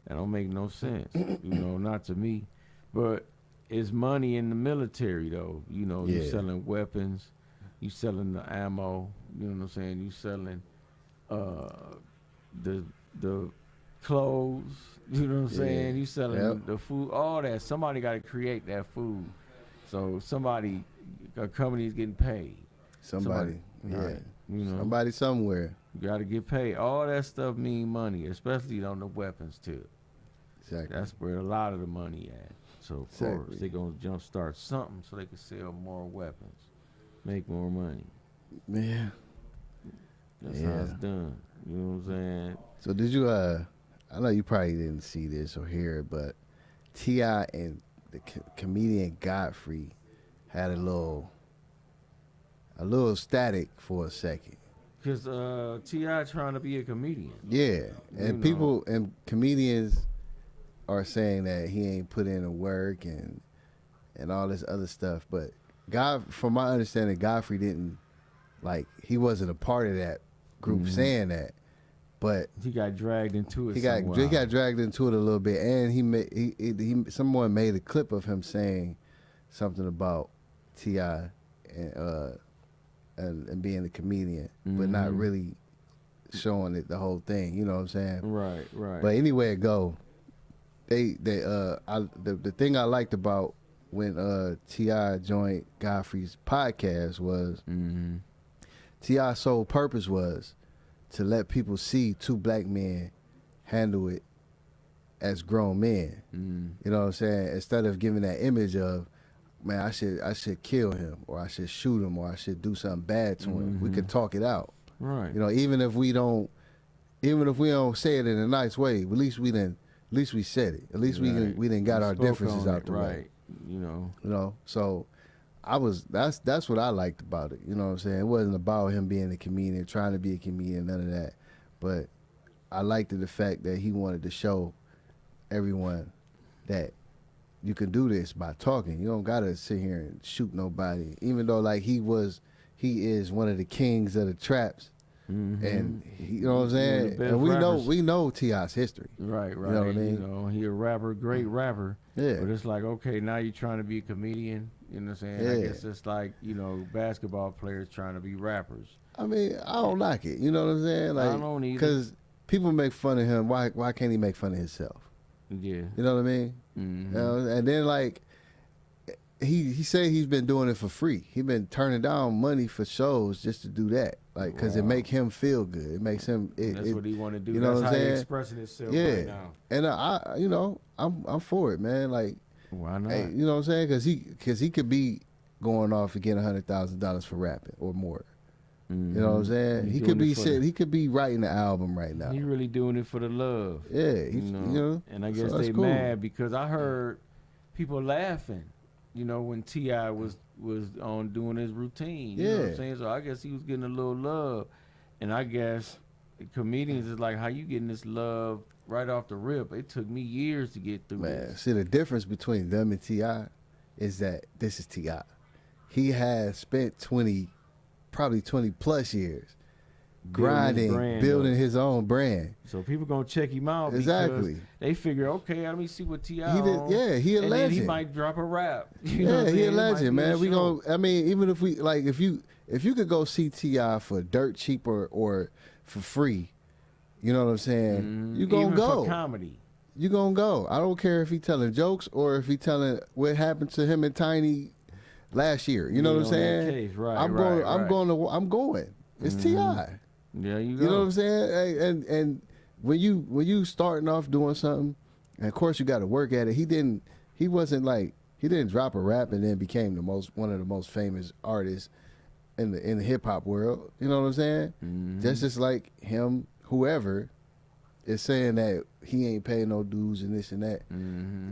That don't make no sense. Not to me. But it's money in the military, though. You selling weapons, you selling the ammo. You know what I'm saying? You selling the clothes. You know what I'm Yeah. saying? You selling Yep. the food, all that. Somebody got to create that food. So a company's getting paid. Somebody. Yeah. Right, you know, Somebody somewhere. you got to get paid. All that stuff mean money, especially on the weapons too. Exactly. That's where a lot of the money at. So of course Exactly. they're gonna jumpstart something so they can sell more weapons, make more money. Yeah. That's how it's done. You know what I'm saying? So did you I know you probably didn't see this or hear it, but T.I. and the comedian Godfrey had a little static for a second. Cause T.I. trying to be a comedian. Yeah. And You people and comedians are saying that he ain't put in the work and all this other stuff. But from my understanding, Godfrey didn't he wasn't a part of that group saying that. But he got dragged into it. he got dragged into it a little bit, and someone made a clip of him saying something about T.I. and being a comedian, but not really showing it the whole thing. You know what I'm saying? Right. But anyway it go, the thing I liked about when T.I. joined Godfrey's podcast was T.I.'s sole purpose was to let people see two black men handle it as grown men. You know what I'm saying? Instead of giving that image of, man, I should kill him, or I should shoot him, or I should do something bad to him. We could talk it out. Right. You know, even if we don't say it in a nice way, at least we said it. At least we didn't got our differences out the way. You know. You know, so that's what I liked about it. You know what I'm saying? It wasn't about him being a comedian, trying to be a comedian, none of that. But I liked the fact that he wanted to show everyone that you can do this by talking. You don't gotta sit here and shoot nobody. Even though he is one of the kings of the traps. And you know what I'm saying? And we know T.I.'s history. Right. You know what I mean? You know, he a rapper, great rapper. Yeah. But it's like, okay, now you're trying to be a comedian. You know what I'm saying? Yeah. I guess it's like, basketball players trying to be rappers. I mean, I don't like it. You know what I'm saying? I don't either. Because people make fun of him. Why can't he make fun of himself? Yeah. You know what I mean? You know? And then he said he's been doing it for free. He been turning down money for shows just to do that. Because it make him feel good. It makes him. That's what he want to do. You know That's what I'm how saying? he expressing himself Yeah. right now. And I'm for it, man. Why not? Hey, you know what I'm saying? Because he could be going off and getting $100,000 for rapping or more. You know what I'm saying? He could be writing an album right now. He really doing it for the love. Yeah, you know. And I guess so that's they cool. mad because I heard people laughing. When T.I. was on doing his routine. You know what I'm saying? So I guess he was getting a little love. And I guess comedians is like, how you getting this love right off the rip? It took me years to get through this. See, the difference between them and T.I. is that this is T.I. He has spent probably 20 plus years building his own brand. So people gonna check him out Exactly. because they figure, okay, let me see what T.I. He on. he a and legend. Then he might drop a rap. You know what I'm he a saying? legend, man. We gonna. I mean, even if we if you could go see T.I. for dirt cheap or for free, you know what I'm saying? You gonna Even go. for comedy. You gonna go. I don't care if he telling jokes or if he telling what happened to him and Tiny last year. You know what I'm saying? Case. Right, I'm going. It's T.I. Yeah, you go. You know what I'm saying? Hey, and when you starting off doing something, and of course you got to work at it. He didn't drop a rap and then became one of the most famous artists in the hip hop world. You know what I'm saying? That's just like him. Whoever is saying that he ain't paying no dues and this and that.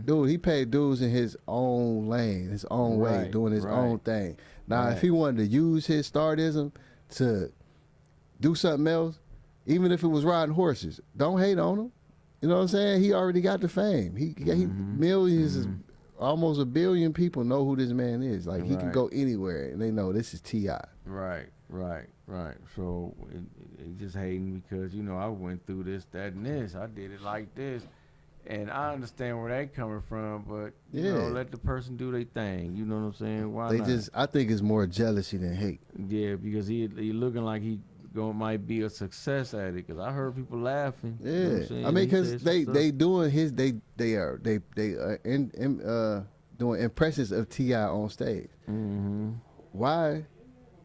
Dude, he paid dues in his own lane, his own way, doing his own thing. Now, if he wanted to use his stardism to do something else, even if it was riding horses, don't hate on him. You know what I'm saying? He already got the fame. He millions, almost 1 billion people know who this man is. Like he can go anywhere and they know this is T.I. Right. So it just hating because I went through this, that, and this. I did it like this, and I understand where they coming from. But let the person do their thing. You know what I'm saying? Why not? I think it's more jealousy than hate. Yeah, because he looking like he might be a success at it. Cause I heard people laughing. You know what Yeah, I'm saying? I mean, He because said some they stuff. they doing his they are doing impressions of Ti on stage. Mm-hmm. Why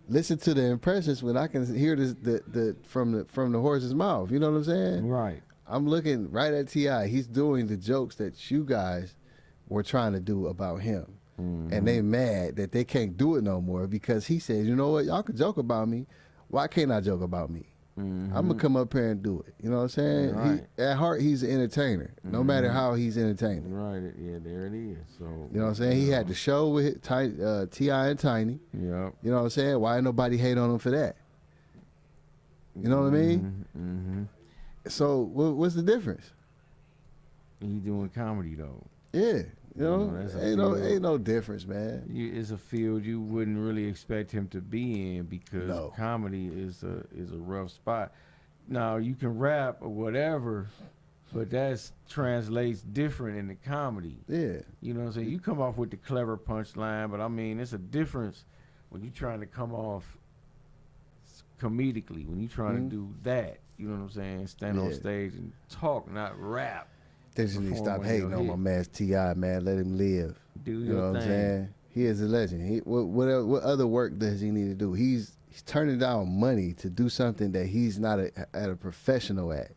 listen to the impressions when I can hear this the from the horse's mouth? You know what I'm saying? Right. I'm looking right at Ti. He's doing the jokes that you guys were trying to do about him, and they mad that they can't do it no more because he says, you know what, y'all can joke about me. Why can't I joke about me? I'm gonna come up here and do it. You know what I'm saying? Right. At heart, he's an entertainer. No matter how he's entertaining. Right. Yeah, there it is. So You know what I'm saying? He had the show with Ti and Tiny. Yep. You know what I'm saying? Why nobody hate on him for that? You know what I mean? Mm-hmm. So what's the difference? He doing comedy though. Yeah, you know, that's a ain't no difference, man. It's a field you wouldn't really expect him to be in because No. comedy is a rough spot. Now you can rap or whatever, but that translates different in the comedy. Yeah, You know what I'm saying? You come off with the clever punchline, but I mean it's a difference when you're trying to come off comedically. When you're trying to do that, you know what I'm saying? Stand on Yeah. stage and talk, not rap. they just need to Perform stop on hating your on my hit. man Ti, man. Let him live. Do You your know what I'm thing. saying? He is a legend. What other work does he need to do? He's turning down money to do something that he's not at a professional at.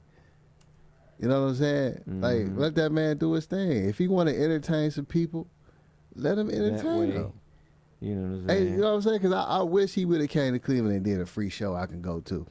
You know what I'm saying? Like, let that man do his thing. If he want to entertain some people, let him That entertain way, them. you know what I'm Hey, saying? you know what I'm saying? Because I wish he would have came to Cleveland and did a free show I can go to.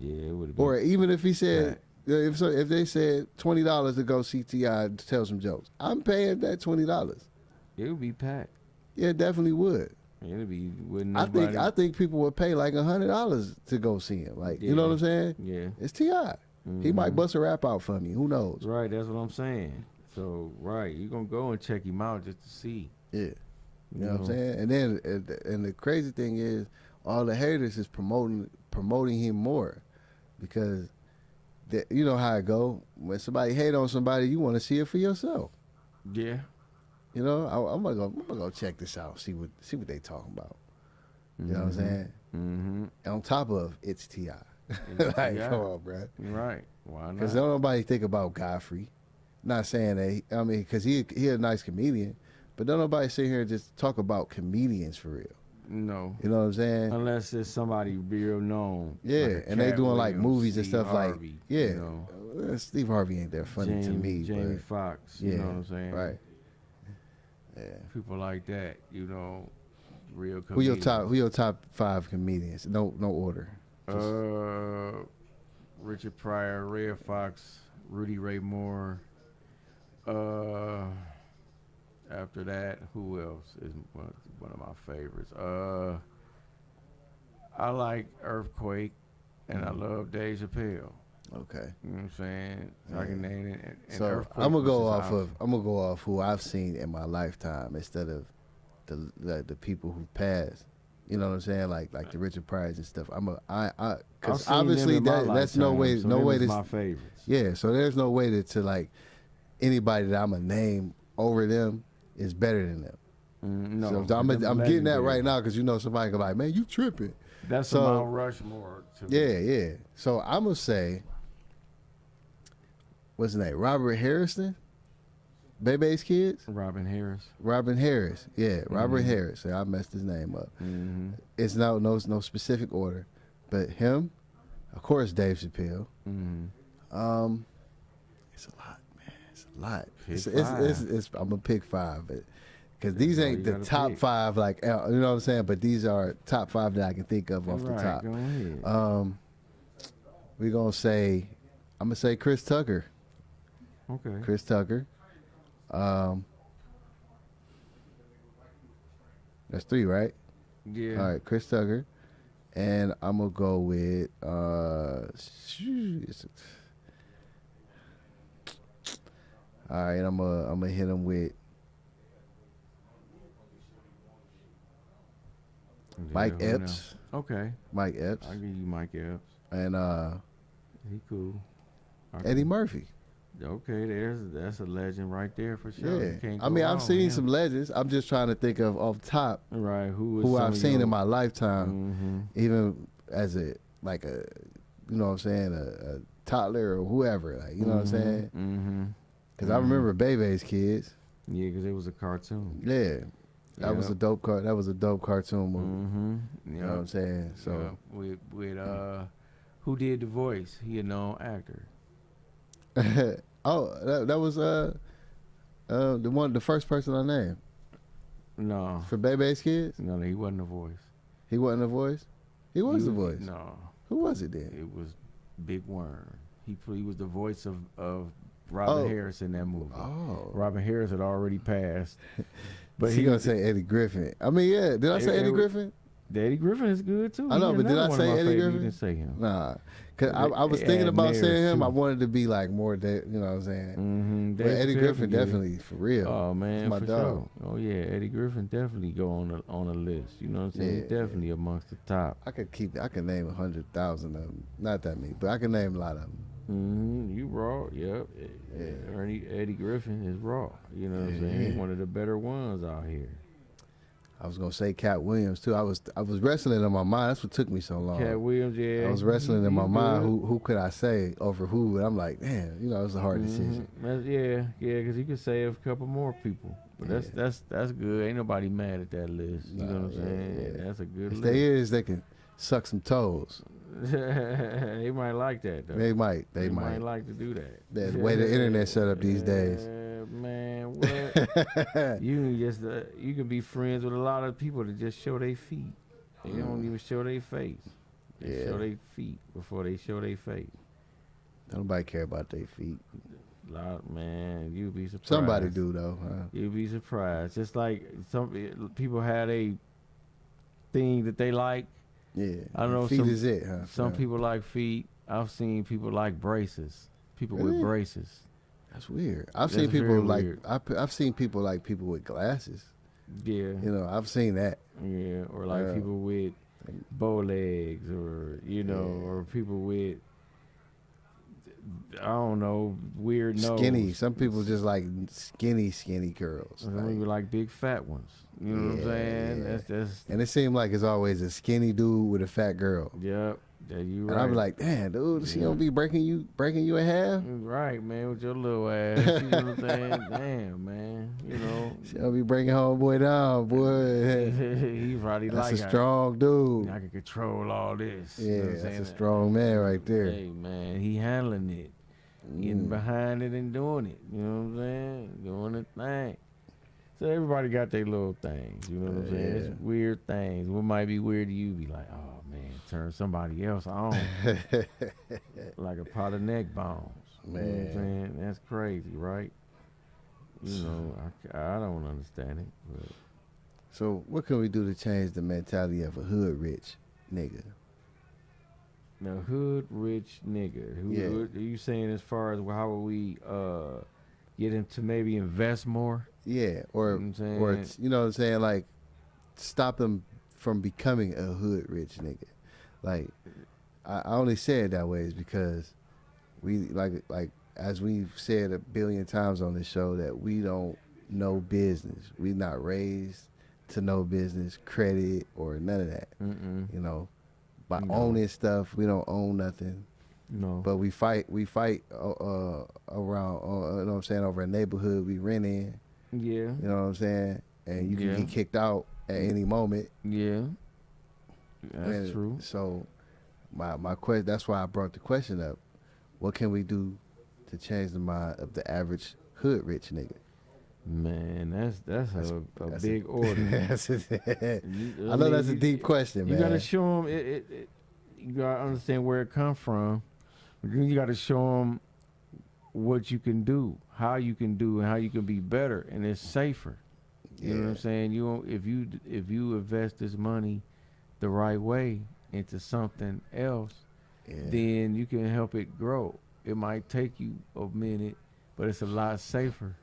Yeah, it would have been. Or even if he said, Right. if they said $20 to go see T.I. to tell some jokes, I'm paying that $20. It would be packed. Yeah, it definitely would. It'd be wouldn't I nobody. think people would pay like $100 to go see him. Like, you know what I'm saying? Yeah, It's T.I. He might bust a rap out for me. Who knows? right. That's what I'm saying. So right, you gonna go and check him out just to see. Yeah. You know what I'm saying? And then, and the crazy thing is, all the haters is promoting him more, because you know how it go. When somebody hate on somebody, you want to see it for yourself. Yeah. You know, I'm gonna go check this out, see what they talking about. You know what I'm saying? Mm-hmm. On top of it's Ti. It's Like, T.I. come on, bro. Right. Why Because not? don't nobody think about Godfrey. Not saying that. I mean, because he a nice comedian, but don't nobody sit here and just talk about comedians for real. No. You know what I'm saying? Unless it's somebody real known. Yeah, like a and they Cat doing like Williams, movies and Steve stuff Harvey, like, yeah. You know, Steve Harvey ain't that funny to me, Jamie but Foxx. yeah, You know what I'm saying? right. Yeah. People like that. You know, real. Who your Comedians. top 5 comedians? No order. Richard Pryor, Red Fox, Rudy Ray Moore. After that, who else is one of my favorites? I like Earthquake, and I love Dave Chappelle. Okay. You know what I'm saying? So I can name it. And So Earthquake I'm gonna go was off just of who I've seen in my lifetime instead of the people who passed. You know what I'm saying? Like the Richard Pryors and stuff. I've because seen them obviously in my that's no way lifetime, so them is to my favorites. yeah. So there's no way to like anybody that I'm gonna name over them is better than them. No, So I'm them getting that legendary. right now because you know somebody gonna be like, man, you tripping. That's So- a Mount Rushmore to me. Yeah. So I'm gonna say, what's his name? Robert Harrison, Bebe's kids. Robin Harris. Robin Harris. Yeah, Robert Harris. I messed his name up. Mm-hmm. It's no specific order, but him, of course, Dave Chappelle. Mm-hmm. It's a lot, man. It's a lot. Pick It's I'm gonna pick 5, but because these all ain't you the gotta top pick. 5, like you know what I'm saying. But these are top 5 that I can think of off the Right, top. go ahead. We're gonna say, I'm gonna say Chris Tucker. Okay. Chris Tucker. That's 3, right? Yeah. All right, Chris Tucker, and I'm gonna go with all right, I'm gonna hit him with Yeah, Mike who Epps. knows? Okay. Mike Epps, I'll give you Mike Epps. and He cool. Eddie Murphy. Okay, that's a legend right there for sure. Yeah, You can't I go mean, wrong I've seen with some him. legends. I'm just trying to think of off top Right, who who I've seen in my lifetime, Mm-hmm. even as a like a, you know what I'm saying, a toddler or whoever, like, you know what I'm saying? Mm-hmm. Because I remember Bebe's Kids. Yeah, because it was a cartoon. Yeah, that was a dope That was a dope cartoon movie. Mm-hmm. You know what I'm saying? So with who did the voice? He a known actor. oh, that was the first person I named No, for Bebe's Kids. no, he wasn't the voice. He wasn't the voice. He was the voice. No, Who was it then? it was Big Worm. He was the voice of Robin Harris in that movie. Oh, Robin Harris had already passed, but he gonna say Eddie Griffin. I mean, yeah. Did I say Eddie Griffin? Eddie Griffin is good too. I know, but did I say Eddie Griffin? You didn't say him. Nah, cause I was thinking about saying him. I wanted to be like more, you know what I'm saying? Mm-hmm. But Eddie Griffin definitely for real. Oh man, my for dog. sure. Oh yeah, Eddie Griffin definitely go on a list. You know what I'm saying? Yeah. He's definitely amongst the top. I could name 100,000 of them. Not that many, but I can name a lot of them. Mm-hmm. You raw, yep. Yeah. Eddie Griffin is raw. You know what I'm saying? He's one of the better ones out here. I was gonna say Cat Williams too. I was wrestling in my mind. That's what took me so long. Cat Williams, yeah. I was wrestling in my he's mind. good. Who could I say over who? And I'm like, damn, you know, it's a hard decision. Yeah, because you could say a couple more people. But that's good. Ain't nobody mad at that list. You know what I'm saying? Yeah. That's a good If list. they is, they can suck some toes. They might like that though. They might. They might like to do that. That's the way the internet set up these days. Man, what? You can be friends with a lot of people that just show their feet. They don't even show their face. They show their feet before they show their face. Nobody care about their feet. Man, you'd be surprised. Somebody do though. Huh? You'd be surprised. Just like some people have a thing that they like. Yeah. I don't know. Feet is it, huh? Some people like feet. I've seen people like braces. People with braces. That's weird. I've seen people very like weird. I've seen people like people with glasses. Yeah. You know, I've seen that. Yeah. Or like people with bow legs, or or people with I don't know, weird nose. Skinny. Some people just like skinny curls. Some people like big fat ones. You know what I'm saying? Yeah. That's And it seemed like it's always a skinny dude with a fat girl. Yep. That you right. And I'm like, damn, dude, she don't be breaking you in half. Right, man, with your little ass. You know what I'm saying? Damn, man. You know. She don't be breaking homeboy down, boy. He probably That's like a strong dude. I can control all this. Yeah, You know what I'm that's saying? a strong man right there. Hey, man, he handling it. Getting behind it and doing it. You know what I'm saying? Doing the thing. So everybody got their little things. You know what I'm saying? It's weird things. What might be weird to you be like, oh, man, turn somebody else on. Like a pot of neck bones. Man. You know what I'm saying? That's crazy, right? You know, I don't understand it. But. So what can we do to change the mentality of a hood rich nigga? The hood rich nigga. Who are you saying as far as how will we get him to maybe invest more? Yeah, or it's, you know what I'm saying, like stop them from becoming a hood rich nigga. Like I only say it that way is because we like as we've said a billion times on this show that we don't know business. We not raised to know business, credit, or none of that. You know, by owning stuff, we don't own nothing. No. But we fight around, you know what I'm saying, over a neighborhood we rent in. Yeah. You know what I'm saying? And you can get kicked out at any moment. Yeah. That's true. So my question, that's why I brought the question up. What can we do to change the mind of the average hood rich nigga? Man, that's a big order. I know that's a deep question, man. You gotta show them you gotta understand where it comes from. You gotta show them what you can do, how you can do, and how you can be better, and it's safer. You know what I'm saying? If you invest this money the right way into something else, then you can help it grow. It might take you a minute, but it's a lot safer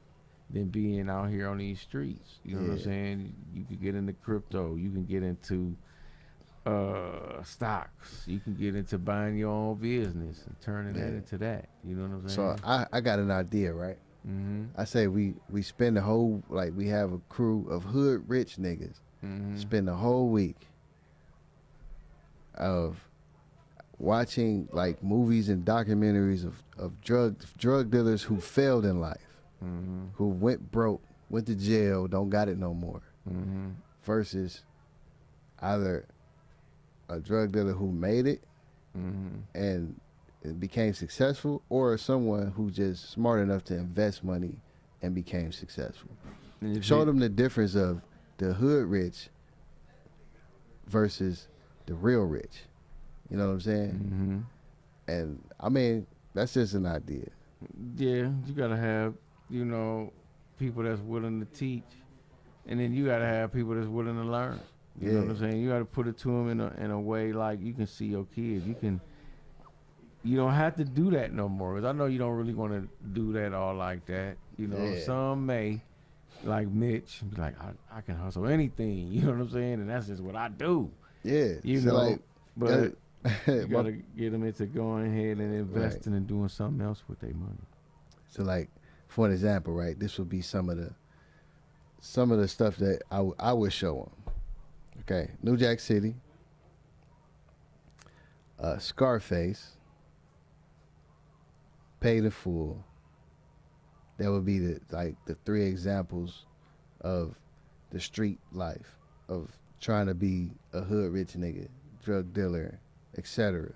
than being out here on these streets. You know what I'm saying? You can get into crypto. You can get into stocks. You can get into buying your own business and turning that into that. You know what I'm saying? So I got an idea, right? I say we spend the whole, like we have a crew of hood rich niggas, spend the whole week of watching like movies and documentaries of drug dealers who failed in life, who went broke, went to jail, don't got it no more, versus either a drug dealer who made it and it became successful, or someone who just smart enough to invest money and became successful. Show them the difference of the hood rich versus the real rich. You know what I'm saying? And I mean, that's just an idea. Yeah, you gotta have, people that's willing to teach, and then you gotta have people that's willing to learn. You know what I'm saying? You gotta put it to them in a way like you can see your kids. You don't have to do that no more, because I know you don't really want to do that all like that. Some may, like Mitch, be like, I can hustle anything. You know what I'm saying? And that's just what I do. Yeah. But you gotta get them into going ahead and investing and doing something else with their money. So, like, for an example, right? This would be some of the stuff that I would show them. Okay, New Jack City, Scarface, Paid in Full. That would be the three examples of the street life of trying to be a hood rich nigga, drug dealer, etc.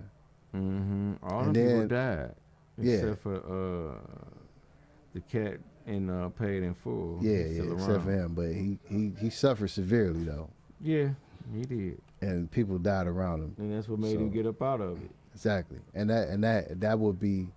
All the people died, except for the cat in Paid in Full. Yeah, except for him, but he suffered severely though. Yeah, he did, and people died around him, and that's what made him get up out of it. Exactly, and that would be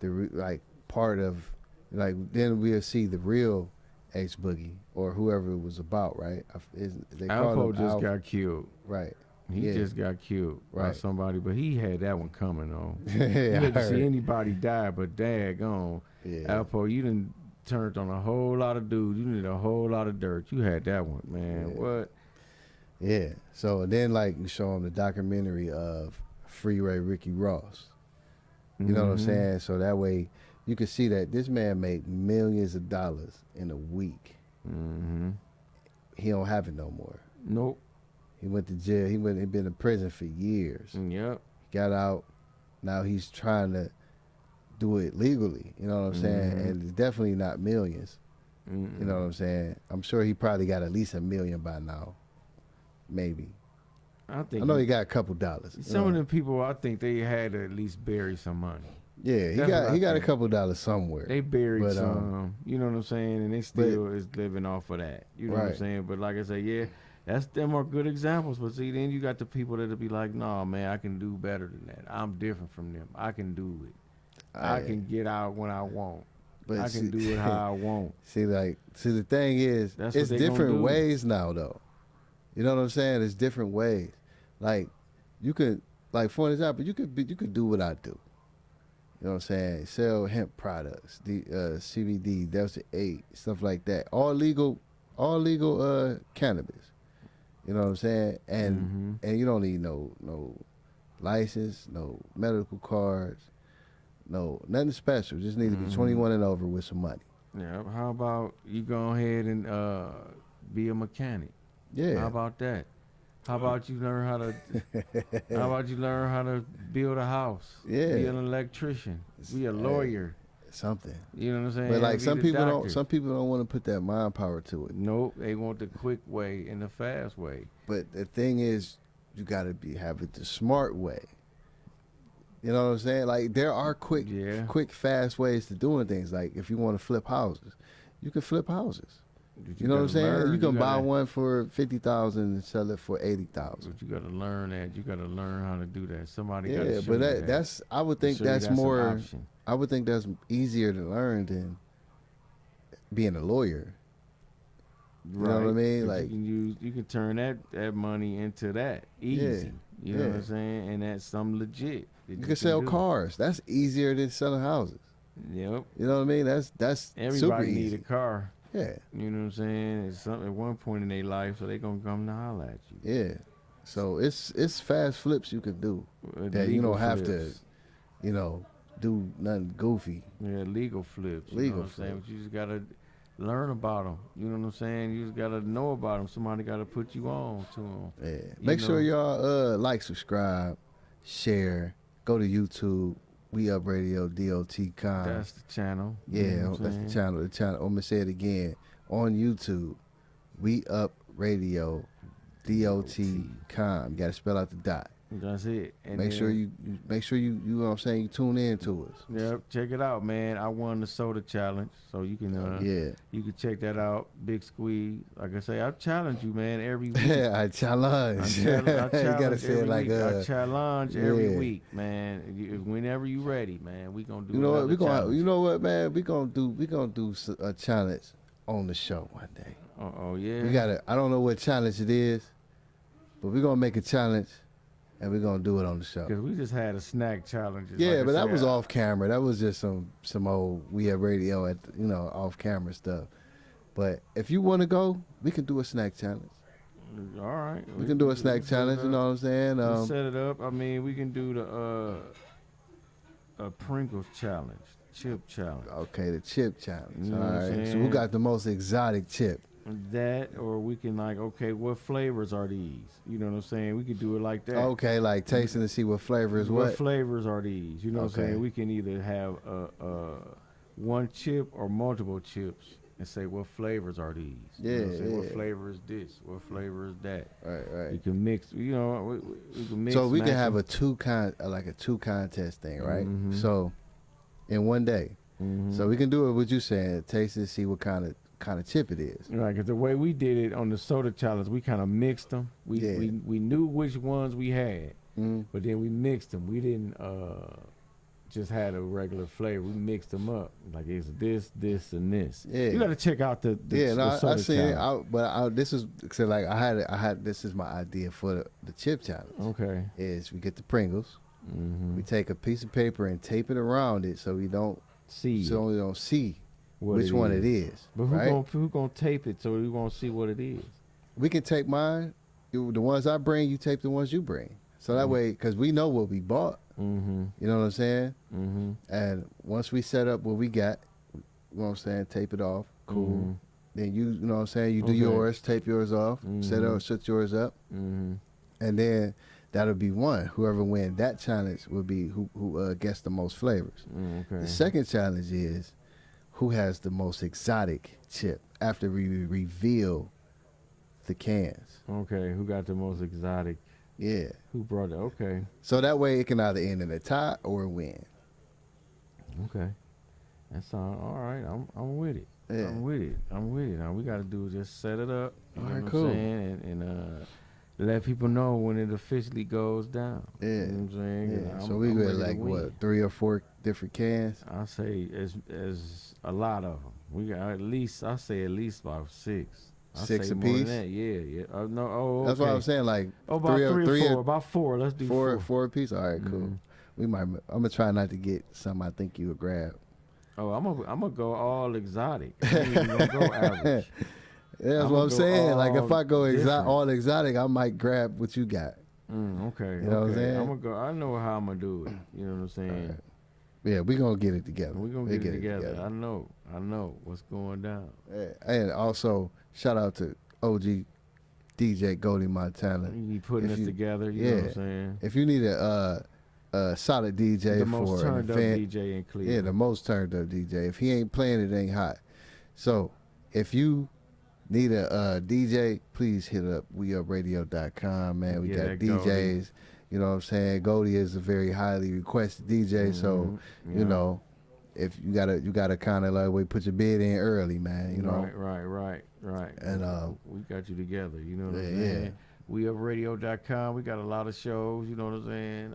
the part of then we'll see the real Ace Boogie or whoever it was about, right? Alpo just got killed, right? He just got killed by somebody, but he had that one coming on. You Yeah, didn't see anybody die, but daggone, Alpo, you done turned on a whole lot of dudes. You need a whole lot of dirt. You had that one, man. Yeah. What? Yeah. So then, you show him the documentary of Freeway Ricky Ross. You know what I'm saying? So that way, you can see that this man made millions of dollars in a week. He don't have it no more. Nope. He went to jail. He been in prison for years. Yep. Got out. Now he's trying to do it legally. You know what I'm saying? And it's definitely not millions. You know what I'm saying? I'm sure he probably got at least $1 million by now. Maybe. I know he got a couple dollars. Some of them people, I think they had to at least bury some money. Yeah, he got a couple dollars somewhere. They buried some, you know what I'm saying, and they still is living off of that. You know what I'm saying? But like I say, them are good examples. But see, then you got the people that'll be like, "No, man, I can do better than that. I'm different from them. I can do it. I can get out when I want. But I can do it how I want." See, the thing is, it's different ways now, though. You know what I'm saying? It's different ways. Like, you could, for an example, you could do what I do. You know what I'm saying? Sell hemp products, the CBD, Delta 8, stuff like that. All legal cannabis. You know what I'm saying? And you don't need no license, no medical cards, nothing special. Just need to be 21 and over with some money. Yeah. How about you go ahead and be a mechanic? Yeah. How about that? How about you learn how to build a house? Yeah. Be an electrician. Be a lawyer. Something. You know what I'm saying? But some people don't want to put that mind power to it. Nope. They want the quick way and the fast way. But the thing is, you gotta have it the smart way. You know what I'm saying? Like, there are quick, fast ways to doing things. Like, if you want to flip houses, you can flip houses. You know what I'm saying? You can buy one for $50,000 and sell it for $80,000. But you got to learn that. You got to learn how to do that. Somebody got to show but you that. that's I would think that's more. I would think that's easier to learn than being a lawyer. You know what I mean? Like, you can turn that money into that easy. You know what I'm saying? And that's something legit. You can sell cars. That's easier than selling houses. Yep. You know what I mean? That's everybody super easy. need a car. Yeah. You know what I'm saying? It's something at one point in their life, so they gonna come to holler at you. Yeah. So it's fast flips you can do that you don't have to, do nothing goofy. Yeah, legal flips. You know what I'm saying? But you just gotta learn about them. You know what I'm saying? You just gotta know about them. Somebody gotta put you on to them. Yeah. Make sure y'all subscribe, share, go to YouTube. We Up Radio DOT.com. That's the channel. Yeah, that's the channel. The channel. I'm gonna say it again on YouTube. We Up Radio DOT.com. You gotta spell out the dot. That's it. And Make then, sure you know what I'm saying, you tune in to us. Yep, check it out, man. I won the soda challenge, so you can you can check that out. Big Squeeze. Like I say, I challenge you, man, every week. Yeah, I challenge. I challenge You gotta say it like I challenge every yeah. week, man. Whenever you ready, man, we gonna do. You know what? challenge. You know what, man? We gonna do a challenge on the show one day. Oh yeah. We gotta. I don't know what challenge it is, but we're gonna make a challenge, and we're gonna do it on the show. Because we just had a snack challenge. Yeah, like but I that said, was off camera. That was just some old We Have Radio at off camera stuff. But if you want to go, we can do a snack challenge. All right. We can do a snack challenge. You know what I'm saying? We set it up. I mean, we can do the a Pringles challenge, chip challenge. Okay, the chip challenge. You know All what I'm right. So saying? who got the most exotic chip? That, or we can okay, what flavors are these? You know what I'm saying? We could do it like that. Okay, like tasting to see what flavor is What what. flavors are these? You know what I'm Okay. saying? We can either have one chip or multiple chips and say what flavors are these. You know what I'm saying? What flavor is this? What flavor is that? Right, You right. can mix. We can mix. So we can match have them. a two contest thing, right? Mhm. So in one day. Mhm. So we can do it what you saying, taste it to see what kind of chip it is. Right, because the way we did it on the soda challenge, we kind of mixed them. We knew which ones we had, Mm. but then we mixed them. We didn't just had a regular flavor. We mixed them up. Like it's this, and this. Yeah. You got to check out the I soda seen it. challenge. This is so like I had this is my idea for the chip challenge. Okay. Is we get the Pringles, Mm-hmm. we take a piece of paper and tape it around it so we don't See see what which one it is. But right? who gonna tape it so we won't see what it is? We can tape mine. The ones I bring, you tape the ones you bring. So that way, because we know what we bought. Mm-hmm. You know what I'm saying? Mm-hmm. And once we set up what we got, you know what I'm saying, tape it off. Cool. Mm-hmm. Then you know what I'm saying, you do Okay. yours, tape yours off, Mhm. set yours up, Mm-hmm. and then that'll be one. Whoever wins that challenge will be who gets the most flavors. Okay. The second challenge is who has the most exotic chip after we reveal the cans. Okay. Who got the most exotic? Yeah. Who brought it? Okay. So that way it can either end in a tie or a win. Okay. That sound all right. I'm with it. Yeah. I'm with it. Now we got to do is just set it up. You All know right, what cool. I'm saying? And let people know when it officially goes down. Yeah. You know what I'm saying? Yeah. 'Cause So we I'm got ready to like win. what, 3 or 4 different cans? I say as a lot of them. We got at least at least about 6. I 6 say more than apiece? that. Yeah. No. Oh, That's what okay. I'm saying. Like Oh, about three or four. About 4. Let's do 4. four apiece. All right, cool. Mhm. I'm gonna try not to get some I think you would grab. Oh, I'm gonna go all exotic. I ain't even gonna go average. Yeah, that's I'ma what I'm go saying. Like if all I go different. all exotic, I might grab what you got. Okay. You know what I'm okay. saying? I'm gonna go. I know how I'm gonna do it. You know what I'm saying? Right. Yeah, we gonna get it together. We're gonna We'll get it together. I know what's going down. Yeah. And also shout out to OG DJ Goldie Montana. You be putting If this you- together. You know what I'm saying? If you need a solid DJ The most for an turned up event, DJ in Cleveland. yeah, the most turned up DJ. If he ain't playing, it ain't hot. So if you need a DJ, please hit up WeUpRadio.com, man. We Yeah, got that DJs. Goldie. You know what I'm saying? Goldie is a very highly requested DJ, so Mhm, you know, if you gotta kind of like put your bid in early, man. You know, Right. And, we got you together. You know what I'm yeah, saying? yeah. WeUpRadio.com. We got a lot of shows. You know what I'm saying?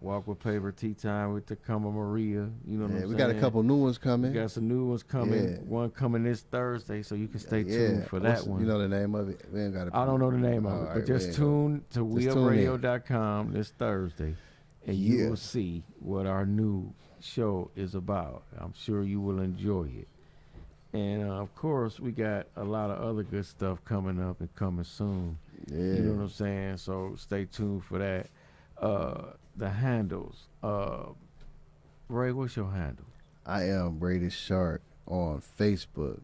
Walk with Paper, Tea Time with Tacoma Maria. You know what I'm yeah, saying? we got a couple new ones We coming. got some new ones coming. Yeah. One coming this Thursday, so you can stay Yeah, tuned for that what's- one. You know the name of it? We ain't got. I don't know the name of All it, right, but just we ain't tune to Just tune in. WeUpRadio.com this Thursday, and Yeah. you will see what our new show is about. I'm sure you will enjoy it. And of course, we got a lot of other good stuff coming up and coming soon. Yeah. You know what I'm saying? So stay tuned for that. The handles. Ray, what's your handle? I am Rated Shark on Facebook,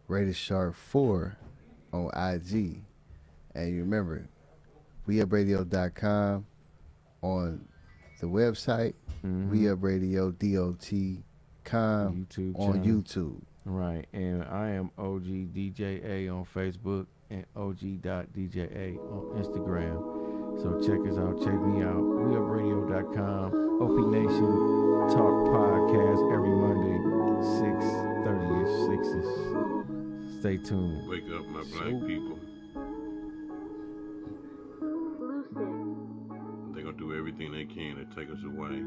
Rated Shark 4 on IG, and you remember, WeUpRadio.com on the website, We Up Radio DOT.com YouTube on channel. YouTube. Right, and I am OG DJA on Facebook and OG.DJA on Instagram. So check us out, check me out. WeUpRadio.com, OP Nation Talk Podcast every Monday, 6:30ish, 6ish. Stay tuned. Wake up, my black people. They're gonna do everything they can to take us away.